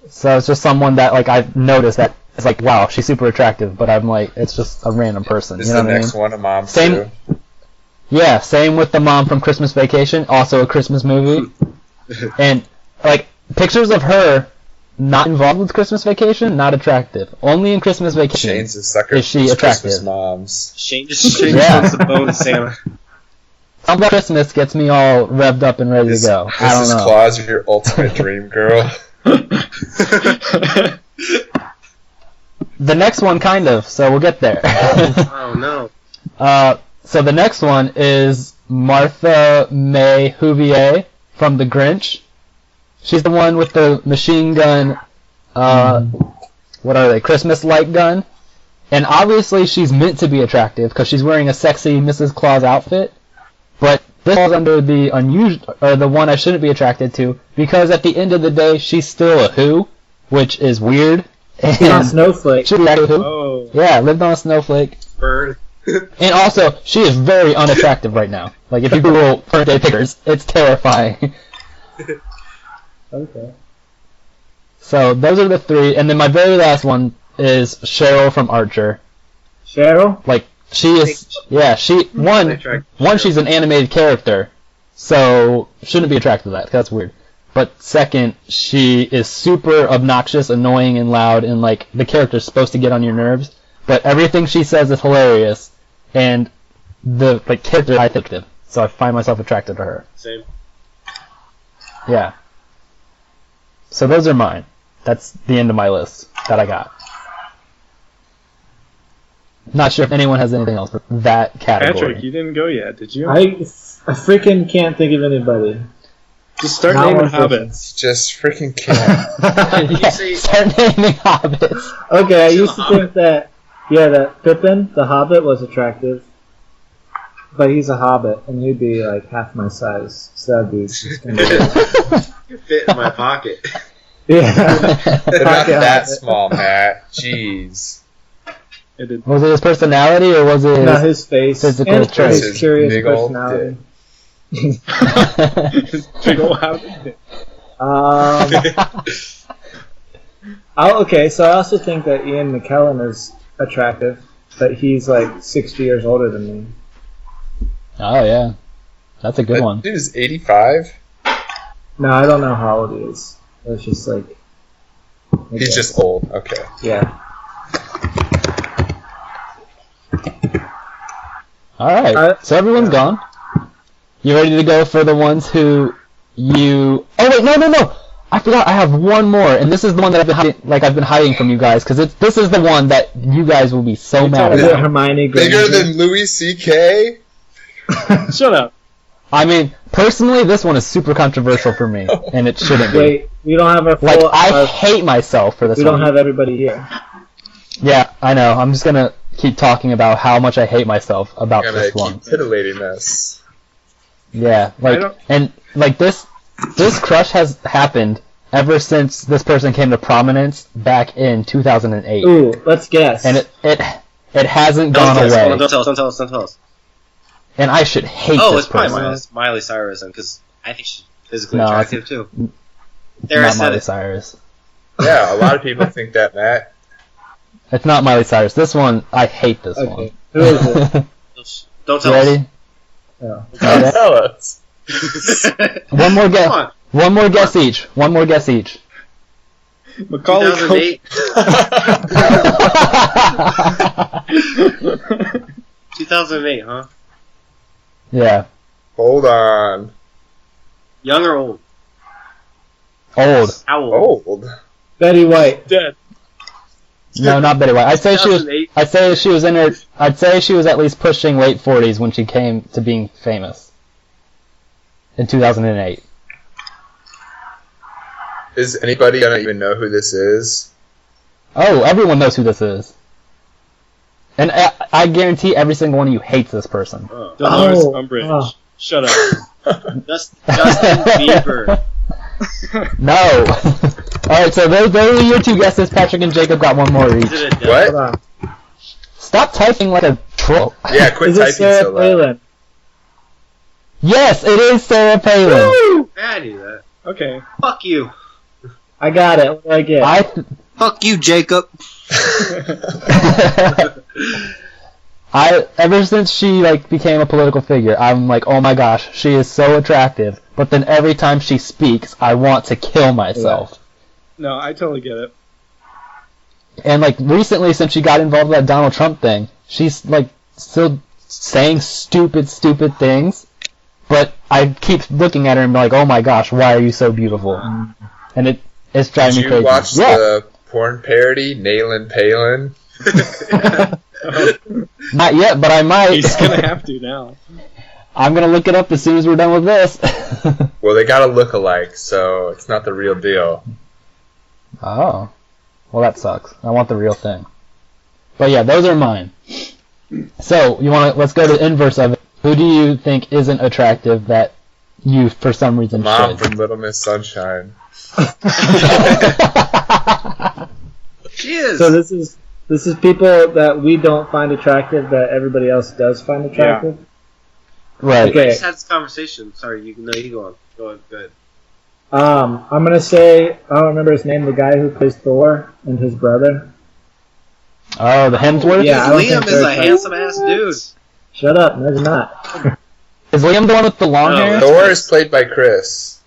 So it's just someone that like I've noticed that it's like, wow, she's super attractive, but I'm like, it's just a random person. Is You know the what I mean? next one a mom Same- too? Yeah, same with the mom from Christmas Vacation, also a Christmas movie. And like pictures of her not involved with Christmas Vacation, not attractive. Only in Christmas Vacation. Shane's a sucker Is she for attractive? Christmas moms. Shane just Yeah. wants to bone Santa. Something about Christmas gets me all revved up and ready to go. I don't Mrs. know. Claus, your ultimate dream girl. The next one, kind of. So we'll get there. Oh no. So the next one is Martha May Huvier from The Grinch. She's the one with the machine gun, what are they, Christmas light gun. And obviously she's meant to be attractive because she's wearing a sexy Mrs. Claus outfit. But this falls under the unusual, or the one I shouldn't be attracted to, because at the end of the day, she's still a who, which is weird. She's on And Snowflake. should be a who. Oh. Yeah, lived on a snowflake. Bird. And also, she is very unattractive right now. Like, if you Google current day pictures, it's terrifying. Okay. So, those are the three. And then my very last one is Cheryl from Archer. Cheryl? Like, she is, yeah, one, she's an animated character, so shouldn't be attracted to that, 'cause that's weird. But second, she is super obnoxious, annoying, and loud, and like, the character's supposed to get on your nerves, but everything she says is hilarious, and the character is attractive, so I find myself attracted to her. Same. Yeah. So those are mine. That's the end of my list that I got. Not sure if anyone has anything else for that category. Patrick, you didn't go yet, did you? I freaking can't think of anybody. Just start Not naming one person. hobbits. Just freaking can't. Yeah, start naming hobbits. Okay, I used to think that Pippin, the Hobbit, was attractive. But he's a hobbit, and you'd be like half my size, so that'd be just gonna be You fit in my pocket. yeah. They're not Pocket that hobbit. small, Matt. Jeez. Was it his personality or was it Not his face. physical and traits? his curious Big old personality. Big ol' hobbit. Okay, so I also think that Ian McKellen is attractive, but he's like 60 years older than me. Oh yeah, that's a good That one. dude is 85. No, I don't know how old he is. It's just like... He's just old. Okay. Yeah. All right, so everyone's gone. You ready to go for the ones who you? Oh wait, no! I forgot. I have one more, and this is the one that I've been hiding from you guys because this is the one that you guys will be so mad Is it about. Hermione Bigger Granger? than Louis C.K.? Shut up. I mean, personally, this one is super controversial for me, and it shouldn't be. Wait, we don't have our full... Like, I hate myself for this we one. don't have everybody here. Yeah, I know. I'm just gonna keep talking about how much I hate myself about Gonna this keep one. titillating us. Yeah, this crush has happened ever since this person came to prominence back in 2008, Ooh, let's guess. and it hasn't gone Don't away. tell us. And I should hate Oh, this it's probably person. Miley Cyrus, because I think she's physically No, attractive too. It's There, I not said Miley it. Cyrus. Yeah, a lot of people think that, Matt. It's not Miley Cyrus. This one, I hate this Okay, one. who is it? Don't You tell us. ready? Oh. Okay. Tell us. One more guess. Come on. One more guess each. One more guess each. Macaulay 2008. 2008, huh? Yeah. Hold on. Young or old? Old. How old? Old. Betty White. Dead. No, not Betty White. I'd say she was 2008. I'd say she was at least pushing late 40s when she came to being famous. In 2008. Is anybody gonna even know who this is? Oh, everyone knows who this is. And I guarantee every single one of you hates this person. Dolores Oh, Umbridge. oh. Shut up. Justin Bieber. No. Alright, so those are your two guesses. Patrick and Jacob got one more each. Is it Adele? What? Hold on. Stop typing like a troll. Yeah, quit Is it typing Sarah so loud. Palin? Yes, it is Sarah Palin. Woo! I knew that. Okay. Fuck you. I got it. What do I get? Fuck you, Jacob. Ever since she became a political figure, I'm like, oh my gosh, she is so attractive. But then every time she speaks, I want to kill myself. No, I totally get it. And recently, since she got involved with that Donald Trump thing, she's still saying stupid things. But I keep looking at her and be like, oh my gosh, why are you so beautiful? And it's driving me Did crazy. you watch Yeah. the porn parody, Nailin' Palin? Not yet, but I might. He's gonna have to now. I'm gonna look it up as soon as we're done with this. Well, they gotta look alike, so it's not the real deal. Oh. Well, that sucks. I want the real thing. But yeah, those are mine. So, let's go to the inverse of it. Who do you think isn't attractive that you, for some reason, Mom should? from Little Miss Sunshine. She is. So this is people that we don't find attractive that everybody else does find attractive. Right. I Okay. just had this conversation. Sorry, you go on. Go ahead. I'm gonna say I don't remember his name. The guy who plays Thor and his brother. Oh, the Hemsworth? Yeah, I don't Liam think is a they're- handsome ass dude. Shut up. No, he's not. Is Liam the one with the long No, hair? Thor is played by Chris.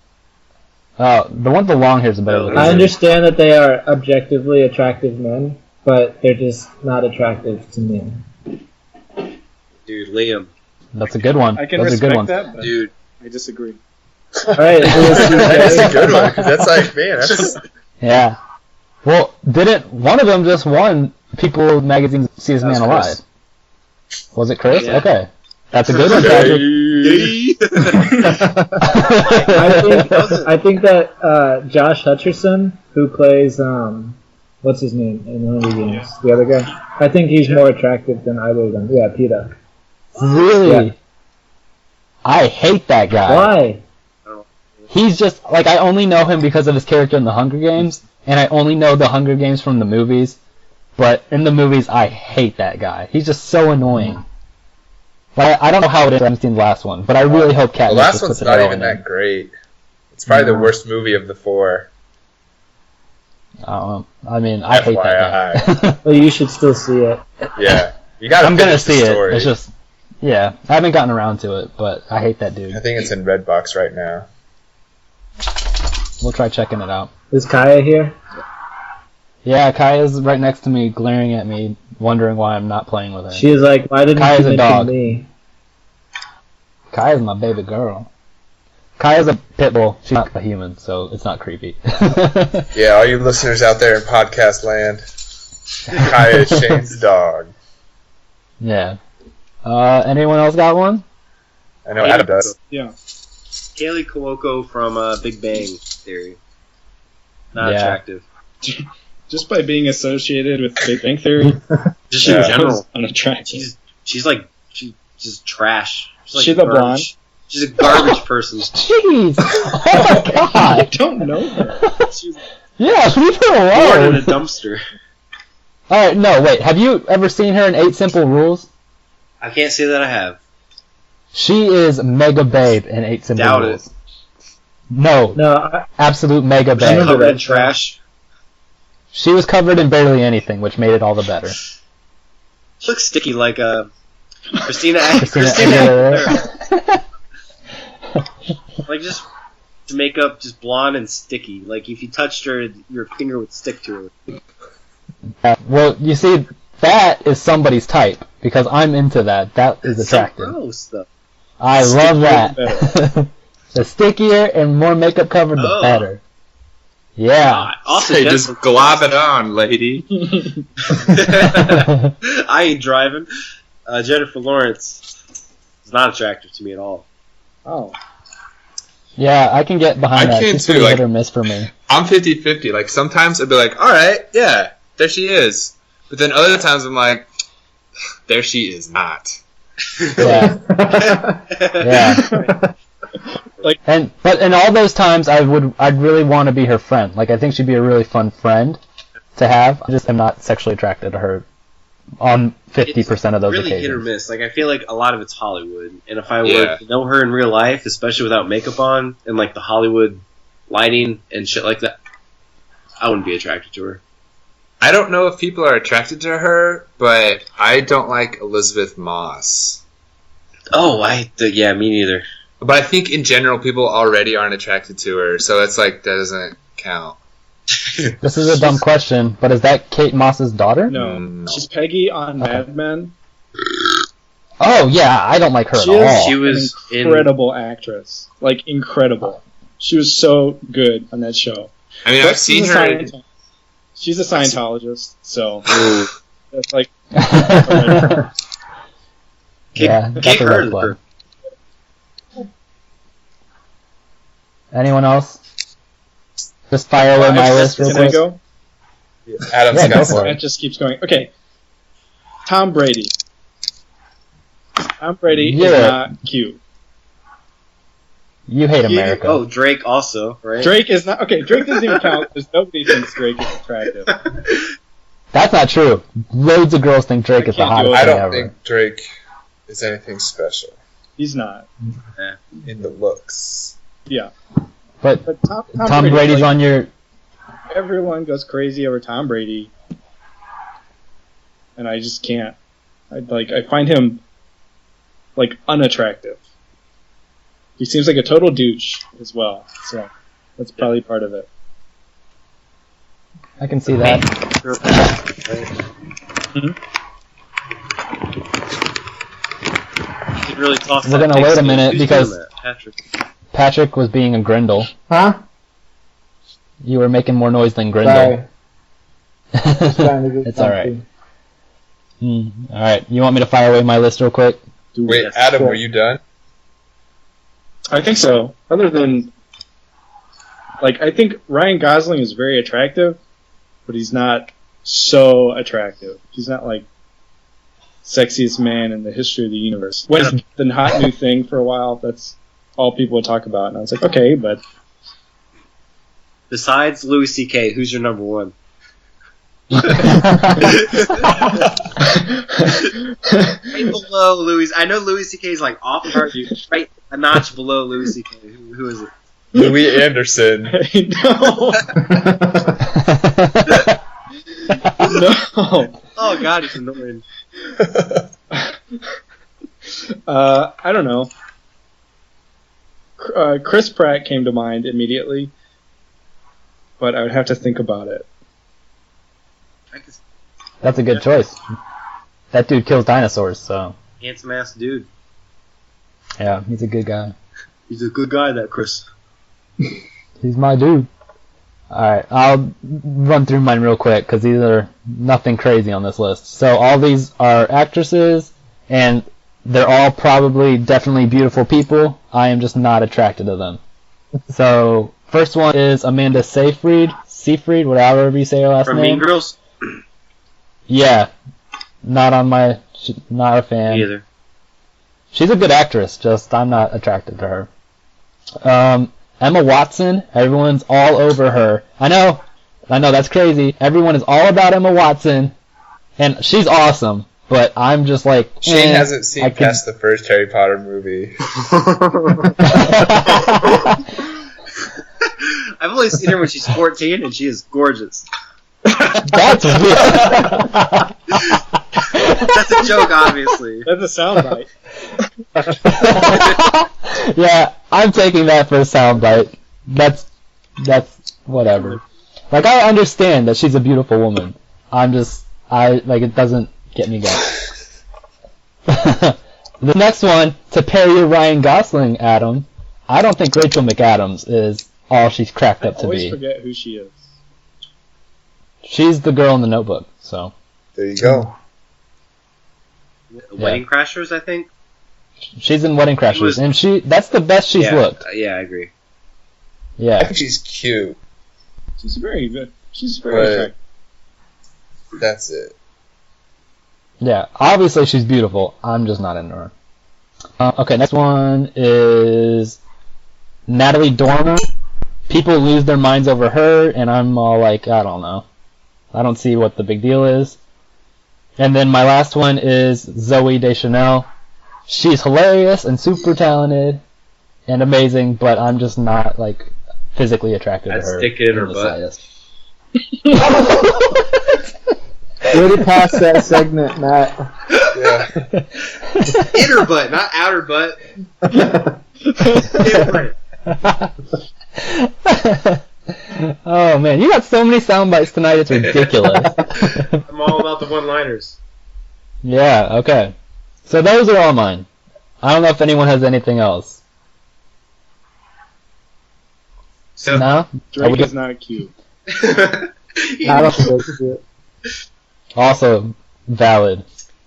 Oh, the one with the long hair is a better No, looking. I understand that they are objectively attractive men, but they're just not attractive to me. Dude, Liam. That's a good one. I can Those are good respect ones. that, but Dude. I disagree. All right, That's a good one, 'cause that's man, that's... Yeah. Well, didn't one of them just won People Magazine Sexiest Man That's Alive? Chris. Was it Chris? Yeah. Okay. That's a good one, Patrick. I think that Josh Hutcherson, who plays what's his name in Hunger Games, the other guy. I think he's more attractive than either of them. Yeah, PETA. Really? Yeah. I hate that guy. Why? He's just, like, I only know him because of his character in the Hunger Games, and I only know the Hunger Games from the movies, but in the movies, I hate that guy. He's just so annoying. But I don't know how it is. I haven't seen the last one, but I really hope Katniss The last just one's puts it not all even in that great. It's probably the worst movie of the 4. I don't know. I mean, I hate that guy. Well, you should still see it. Yeah. You gotta I'm gonna finish the see it. story. It's just, yeah, I haven't gotten around to it, but I hate that dude. I think it's in Redbox right now. We'll try checking it out. Is Kaya here? Yeah, Kaya's right next to me, glaring at me, wondering why I'm not playing with her. She is like, why didn't Kaya's you a mention dog. me? Kaya's my baby girl. Kaya's a pit bull. She's not a human, so it's not creepy. Yeah, all you listeners out there in podcast land, Kaya is Shane's dog. Yeah. Anyone else got one? I know Adam does. Yeah. Kaylee Cuoco from Big Bang Theory. Not Yeah. attractive. Just by being associated with Big Bang Theory, Just Yeah. in general. unattractive. She's like she's just trash. Like She's a garbage. blonde? She's a garbage person. Jeez! Oh my I god! don't know her. She's Yeah, leave her born in alone! a dumpster. Alright, no, wait. Have you ever seen her in 8 Simple Rules? I can't say that I have. She is mega babe in 8 Simple Doubt it. Rules. No, No, absolute mega She's babe. remember covered that in trash. She was covered in barely anything, which made it all the better. She looks sticky like Christina Christina Aguilera. Aguilera. Like just makeup, just blonde and sticky. Like if you touched her, your finger would stick to her. Well, you see, that is somebody's type, because I'm into that. That is It's so attractive. gross though. I love Stickier that. The stickier and more makeup covered, the Oh. better. Yeah. Also, Hey, just Jennifer- glob it on, lady. I ain't driving. Jennifer Lawrence is not attractive to me at all. Oh. Yeah, I can get behind I that. can She's too, pretty like- hit or miss for me. I'm 50-50. Like, sometimes I'd be like, alright, yeah, there she is. But then other times I'm like, there she is not. Yeah. Yeah. But in all those times, I'd really want to be her friend. Like, I think she'd be a really fun friend to have. I just am not sexually attracted to her on 50% of those really occasions. hit or miss. Like I feel like a lot of it's Hollywood, and if I were Yeah. to know her in real life, especially without makeup on and like the Hollywood lighting and shit like that, I wouldn't be attracted to her. I don't know if people are attracted to her, but I don't like Elizabeth Moss. Oh, yeah, me neither. But I think in general people already aren't attracted to her, so it's like that doesn't count. This is a dumb question, but is that Kate Moss's daughter? No. No. She's Peggy on Mad Men. Oh, yeah, I don't like her She at is- all. She was An incredible actress. Like, incredible. She was so good on that show. I mean, But I've seen she's a her. She's a Scientologist, so Ooh. that's like Yeah, Kick that's a her red to the flag. curb. Anyone else? Just fire away my list real Can I quick. go? Adam's Yeah, go got for some. it. That just keeps going. Okay. Tom Brady. Tom Brady is Yeah. not cute. You hate America. Oh, Drake also, right? Drake is not. Okay, Drake doesn't even count because nobody thinks Drake is attractive. That's not true. Loads of girls think Drake I is the can't do hottest it. I thing don't ever. think Drake is anything special He's not. in the looks. Yeah. But But Tom Brady's like, on your... everyone goes crazy over Tom Brady, and I just can't. I find him like unattractive. He seems like a total douche as well, so that's probably part of it. I can see that. You could really toss We're that gonna wait a Dixie. minute Who's because- doing that? Patrick. Patrick was being a grindle. Huh? You were making more noise than grindle. Sorry. Just trying to get It's alright. something. Alright, you want me to fire away my list real quick? Wait, Yes. Adam, were you done? I think so. Other than, like, I think Ryan Gosling is very attractive, but he's not so attractive. He's not like sexiest man in the history of the universe. Was the hot new thing for a while. That's all people would talk about, and I was like, okay, but Besides Louis C.K., who's your number one? Right below Louis. I know Louis C.K. is like off guard, right a notch below Louis C.K. Who is it? Louis Anderson. no, no. Oh God, he's annoying. I don't know. Chris Pratt came to mind immediately, but I would have to think about it. That's a good choice. That dude kills dinosaurs, so Handsome ass dude. yeah, he's a good guy. He's a good guy, that Chris. He's my dude. Alright, I'll run through mine real quick because these are nothing crazy on this list. So all these are actresses, and they're all probably definitely beautiful people. I am just not attracted to them. So first one is Amanda Seyfried, whatever you say her last From name. Mean Girls? Yeah, not a fan. Me either. She's a good actress, just I'm not attracted to her. Emma Watson, everyone's all over her. I know, that's crazy. Everyone is all about Emma Watson, and she's awesome, but I'm just like, Shane hasn't seen past the first Harry Potter movie. I've only seen her when she's 14, and she is gorgeous. That's weird. That's a joke, obviously. That's a soundbite. Yeah, I'm taking that for a soundbite. That's whatever. Like, I understand that she's a beautiful woman. It doesn't get me going. The next one, to pair your Ryan Gosling, Adam, I don't think Rachel McAdams is all she's cracked up I to always be. forget who she is. She's the girl in the Notebook, so. There you go. Wedding Crashers, I think? She's in Wedding Crashers, and that's the best she's looked. Yeah, I agree. I Yeah. think she's cute. She's very good. She's very attractive. That's it. Yeah, obviously she's beautiful. I'm just not into her. Okay, next one is Natalie Dormer. People lose their minds over her, and I'm all like, I don't know. I don't see what the big deal is. And then my last one is Zooey Deschanel. She's hilarious and super talented and amazing, but I'm just not, like, physically attracted to her. Stick it in her the butt. slightest. Way to pass that segment, Matt. Yeah. Inner butt, not outer butt. Inner butt. Oh man, you got so many sound bites tonight, it's ridiculous. I'm all about the one-liners. Yeah, okay. So those are all mine. I don't know if anyone has anything else. So, No? Drake is not cute. I don't think that's it. Also valid.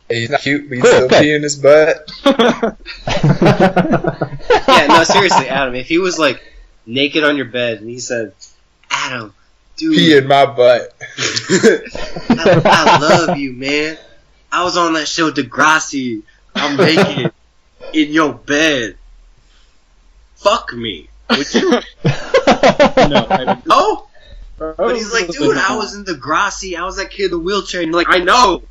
He's not cute, but he's Cool, still okay. peeing his butt. yeah, no, seriously, Adam, if he was, like, naked on your bed and he said, Adam, dude, Pee in my butt. I love you, man. I was on that show, Degrassi. I'm naked in your bed. Fuck me. Would you? No, I Oh? But he's like, dude, I was in Degrassi. I was that kid in the wheelchair. And you're like, I know.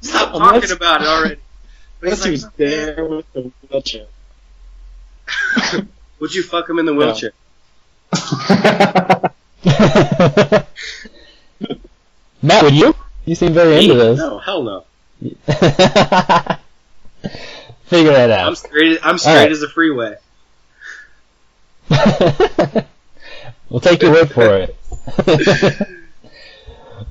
Stop talking about it already. But Unless he was there with the wheelchair. Would you fuck him in the wheelchair? Matt, would you? You seem very into this. No, hell no. Figure it out. I'm straight Alright. as a freeway. We'll take your word for it.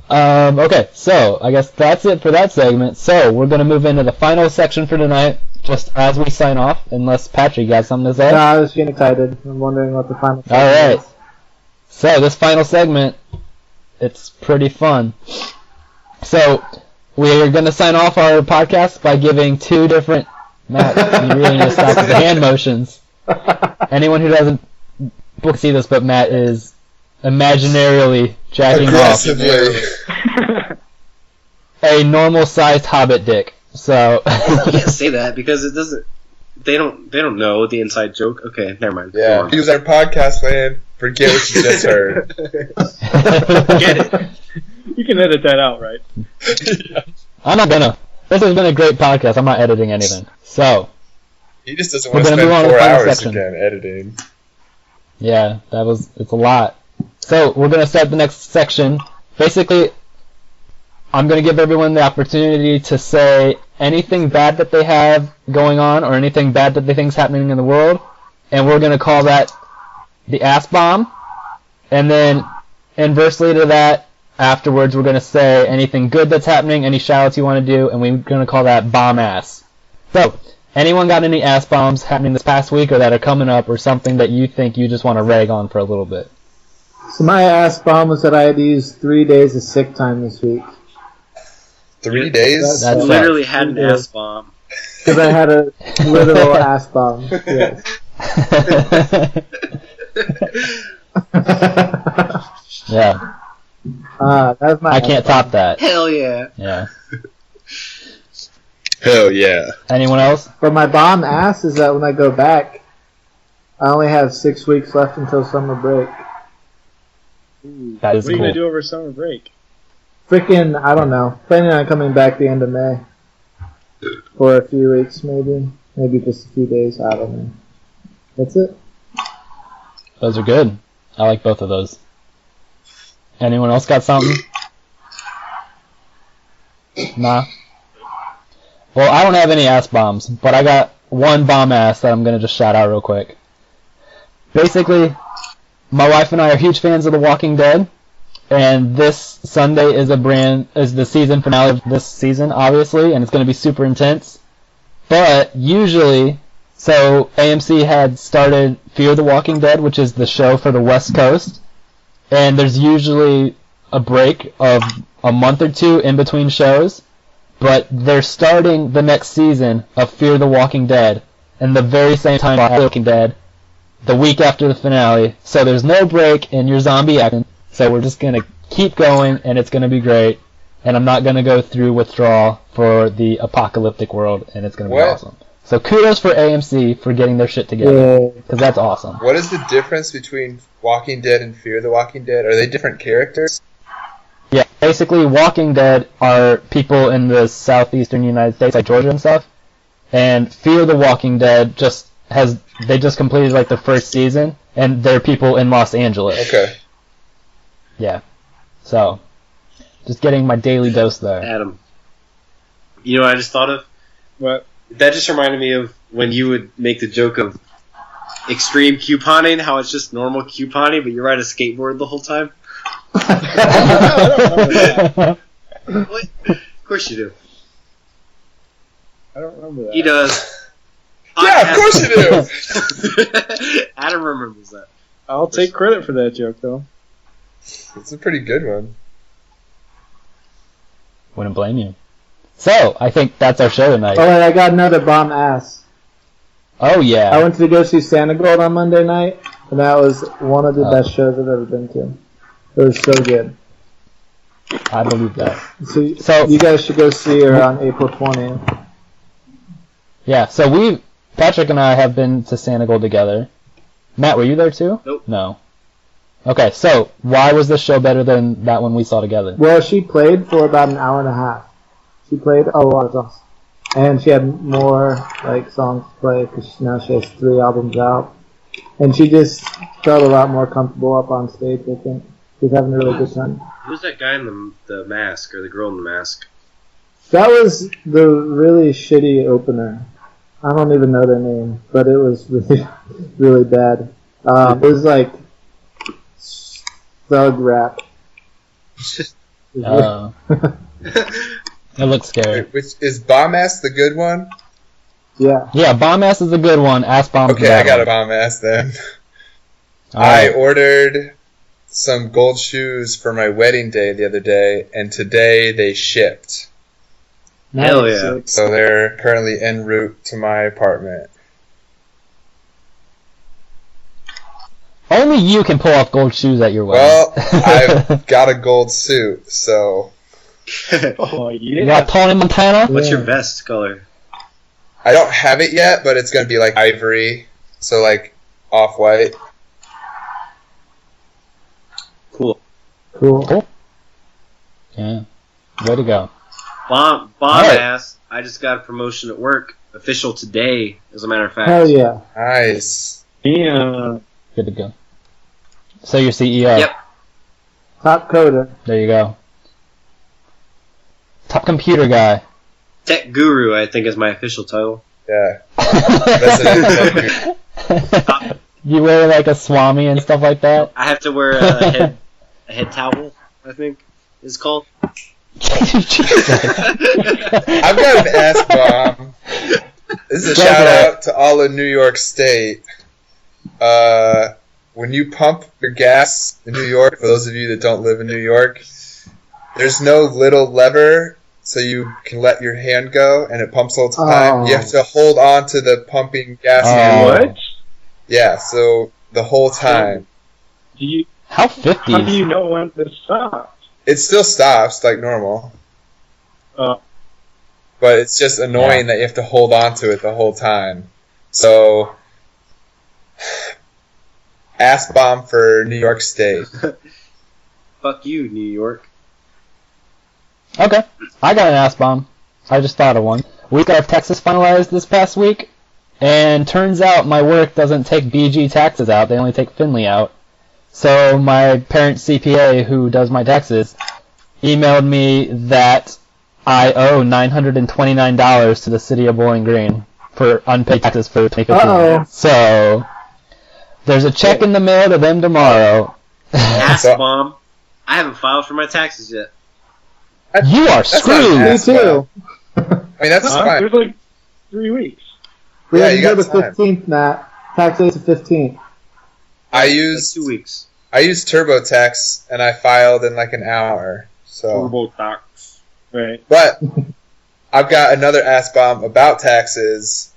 Okay, so I guess that's it for that segment. So we're going to move into the final section for tonight, just as we sign off, unless Patrick got something to say. No, I was getting excited. I'm wondering what the final segment Alright. is. So this final segment, it's pretty fun. So we're going to sign off our podcast by giving two different... Matt, you really need to stop with the hand motions. Anyone who doesn't see this, but Matt is imaginarily jacking off a normal-sized hobbit dick. So You can't say that because it doesn't. They don't know the inside joke. Okay, never mind. Yeah, use our podcast, man. Forget what you just heard. Get it. You can edit that out, right? I'm not gonna. This has been a great podcast. I'm not editing anything. So He just doesn't want to spend 4 hours again editing. yeah, it's a lot. So we're gonna start the next section. Basically, I'm gonna give everyone the opportunity to say anything bad that they have going on or anything bad that they think's happening in the world, and we're gonna call that the ass bomb. And then inversely to that, afterwards we're gonna say anything good that's happening, any shout-outs you want to do, and we're gonna call that bomb ass. So, anyone got any ass bombs happening this past week or that are coming up, or something that you think you just want to rag on for a little bit? So my ass bomb was that I had to use 3 days of sick time this week. 3 days? That You literally had an ass bomb. Because I had a literal ass bomb. Yes. Yeah, That's my I can't top that. Hell yeah. Yeah. Hell yeah. Anyone else? But my bomb ass is that when I go back, I only have 6 weeks left until summer break. That is What are you cool. gonna do over summer break? Freaking, I don't know. Planning on coming back the end of May. For a few weeks, maybe. Maybe just a few days. I don't know. That's it. Those are good. I like both of those. Anyone else got something? Nah. Well, I don't have any ass bombs, but I got one bomb ass that I'm gonna just shout out real quick. Basically, my wife and I are huge fans of The Walking Dead, and this Sunday is the season finale of this season, obviously, and it's gonna be super intense. But usually, so AMC had started Fear the Walking Dead, which is the show for the West Coast, and there's usually a break of a month or two in between shows, but they're starting the next season of Fear the Walking Dead in the very same time as The Walking Dead, the week after the finale, so there's no break in your zombie action, so we're just going to keep going, and it's going to be great, and I'm not going to go through withdrawal for the apocalyptic world, and it's going to be awesome. So kudos for AMC for getting their shit together, because that's awesome. What is the difference between Walking Dead and Fear the Walking Dead? Are they different characters? Yeah, basically Walking Dead are people in the southeastern United States, like Georgia and stuff, and Fear the Walking Dead they just completed like the first season, and they're people in Los Angeles. Okay. Yeah. So, just getting my daily dose there. Adam. You know what I just thought of? What? That just reminded me of when you would make the joke of extreme couponing, how it's just normal couponing, but you ride a skateboard the whole time. I don't remember that. What? Of course you do. I don't remember that. He does. Yeah, of course you do! Adam remembers that. I'll take credit for that joke, though. It's a pretty good one. Wouldn't blame you. So, I think that's our show tonight. Oh, and I got another bomb ass. Oh, yeah. I went to go see Santa Gold on Monday night, and that was one of the best shows I've ever been to. It was so good. I believe that. So you guys should go see her on April 20th. Yeah, so Patrick and I have been to Santa Gold together. Matt, were you there too? Nope. No. Okay, so why was this show better than that one we saw together? Well, she played for about an hour and a half. She played a lot of songs. And she had more songs to play because now she has 3 albums out. And she just felt a lot more comfortable up on stage, I think. She's having a really good time. Who's that guy in the mask, or the girl in the mask? That was the really shitty opener. I don't even know their name, but it was really, really bad. It was like thug rap. It looks scary. Which is Bomb Ass the good one? Yeah. Yeah, Bomb Ass is a good one. Ass Bomb is Okay, I got a Bomb Ass then. I ordered some gold shoes for my wedding day the other day, and today they shipped. Hell yeah. So they're currently en route to my apartment. Only you can pull off gold shoes at your wedding. Well, I've got a gold suit, so Oh You yeah. got Tony Montana? What's your vest color? I don't have it yet, but it's gonna be like ivory, so like off-white. Cool. Cool. Yeah. Way to go. Bomb Alright. ass. I just got a promotion at work. Official today, as a matter of fact. Hell yeah. Nice. Yeah. Good to go. So you're CEO. Yep. Top coder. There you go. Top computer guy. Tech guru, I think, is my official title. Yeah. Resident tech. You wear like a swami and stuff like that? I have to wear a head towel, I think is called. Jesus. I've got an ass bomb. This is a Go shout for it. out to all of New York State. When you pump your gas in New York, for those of you that don't live in New York, there's no little lever so you can let your hand go and it pumps all the time. Oh. You have to hold on to the pumping gas handle. What? Yeah, so the whole time. Do you? How How do 50s? you know when to stop? It still stops like normal, Uh, but it's just annoying that you have to hold on to it the whole time. So, ass bomb for New York State. Fuck you, New York. Okay. I got an ass bomb. I just thought of one. We got our taxes finalized this past week, and turns out my work doesn't take BG taxes out. They only take Finley out. So my parent CPA, who does my taxes, emailed me that I owe $929 to the city of Bowling Green for unpaid taxes for 2015. Uh-oh. So there's a check in the mail to them tomorrow. Ass So- bomb. I haven't filed for my taxes yet. You are That's not screwed. Me ass too. I mean, that's fine. there's like 3 weeks. We Yeah, have you to go got the time. 15th, Matt. Tax day's the 15th. I Like used 2 weeks. TurboTax and I filed in like an hour. So, TurboTax. Right. but I've got another ass bomb about taxes.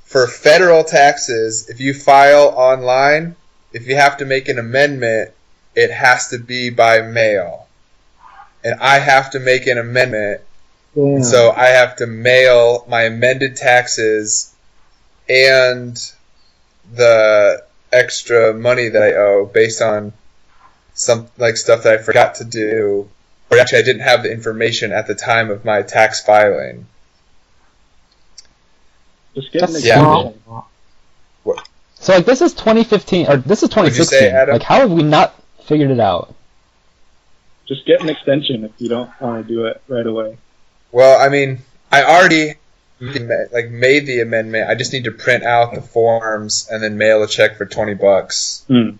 For federal taxes, if you file online, if you have to make an amendment, it has to be by mail. And I have to make an amendment, Damn. so I have to mail my amended taxes and the extra money that I owe based on some like stuff that I forgot to do, or actually I didn't have the information at the time of my tax filing. Just get an That's extension. So like this is 2015 or this is What'd you say, 2016. Adam? Like how have we not figured it out? Just get an extension if you don't want to do it right away. Well, I mean, I already made the amendment. I just need to print out the forms and then mail a check for $20. Hmm.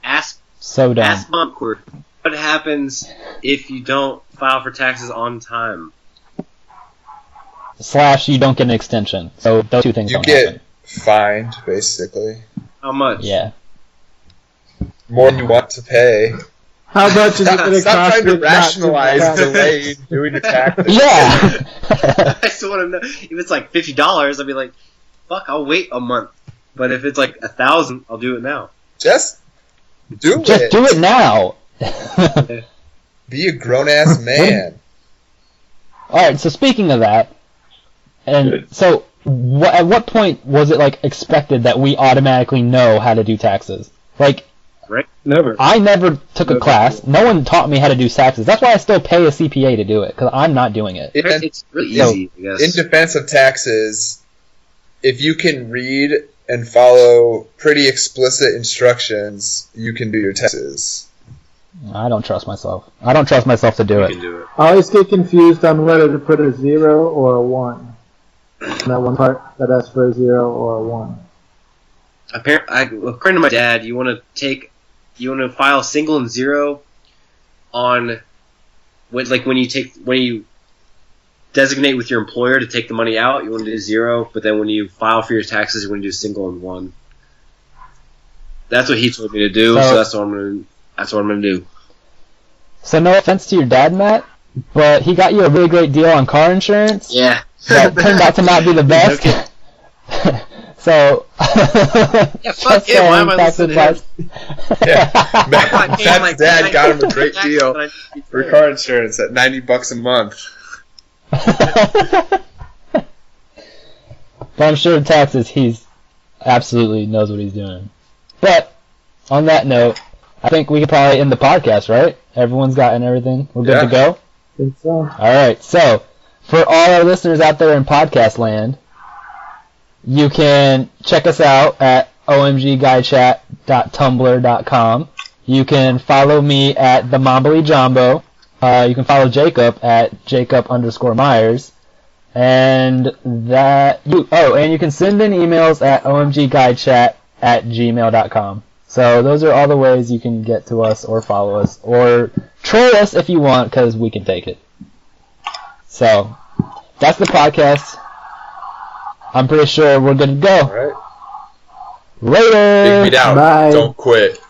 Ass So dumb. Ask Montcourt, what happens if you don't file for taxes on time? / you don't get an extension. So those two things You don't get happen. fined, basically. How much? Yeah. More than you want to pay. How much is it going to Stop cost trying you to rationalize delay doing your taxes. Yeah. I just want to know. If it's like $50, I'd be like, fuck, I'll wait a month. But if it's like 1,000, I'll do it now. Just do Just it. do it now. Be a grown-ass man. Alright, so speaking of that, and so at what point was it like expected that we automatically know how to do taxes? Like, Never. I never took a Never. class. No one taught me how to do taxes. That's why I still pay a CPA to do it, because I'm not doing it. It's really So, easy, I guess. In defense of taxes, if you can read and follow pretty explicit instructions, you can do your taxes. I don't trust myself. I don't trust myself to do You it. can do it. I always get confused on whether to put a 0 or a 1. In that one part that asks for a 0 or a 1. According to my dad, you want to file single and zero on when you designate with your employer to take the money out, you want to do 0, but then when you file for your taxes, you want to do single and 1. That's what he told me to do, so that's what I'm gonna do. So no offense to your dad, Matt, but he got you a really great deal on car insurance. Yeah. That turned out to not be the best. So, Yeah, fuck him. Why am I listening to him? Yeah. Matt's dad got him a great deal for car insurance at $90 a month. But I'm sure in Texas he's absolutely knows what he's doing. But on that note, I think we could probably end the podcast, right? Everyone's gotten everything. We're good to go? I think so. All right. So, for all our listeners out there in podcast land, you can check us out at omgguychat.tumblr.com. You can follow me at the Mombly Jumbo. You can follow Jacob at Jacob_Myers. And and you can send in emails at omgguychat@gmail.com. So those are all the ways you can get to us or follow us or troll us if you want, because we can take it. So that's the podcast. I'm pretty sure we're good to go. All right. Later. Big me down. Bye. Don't quit.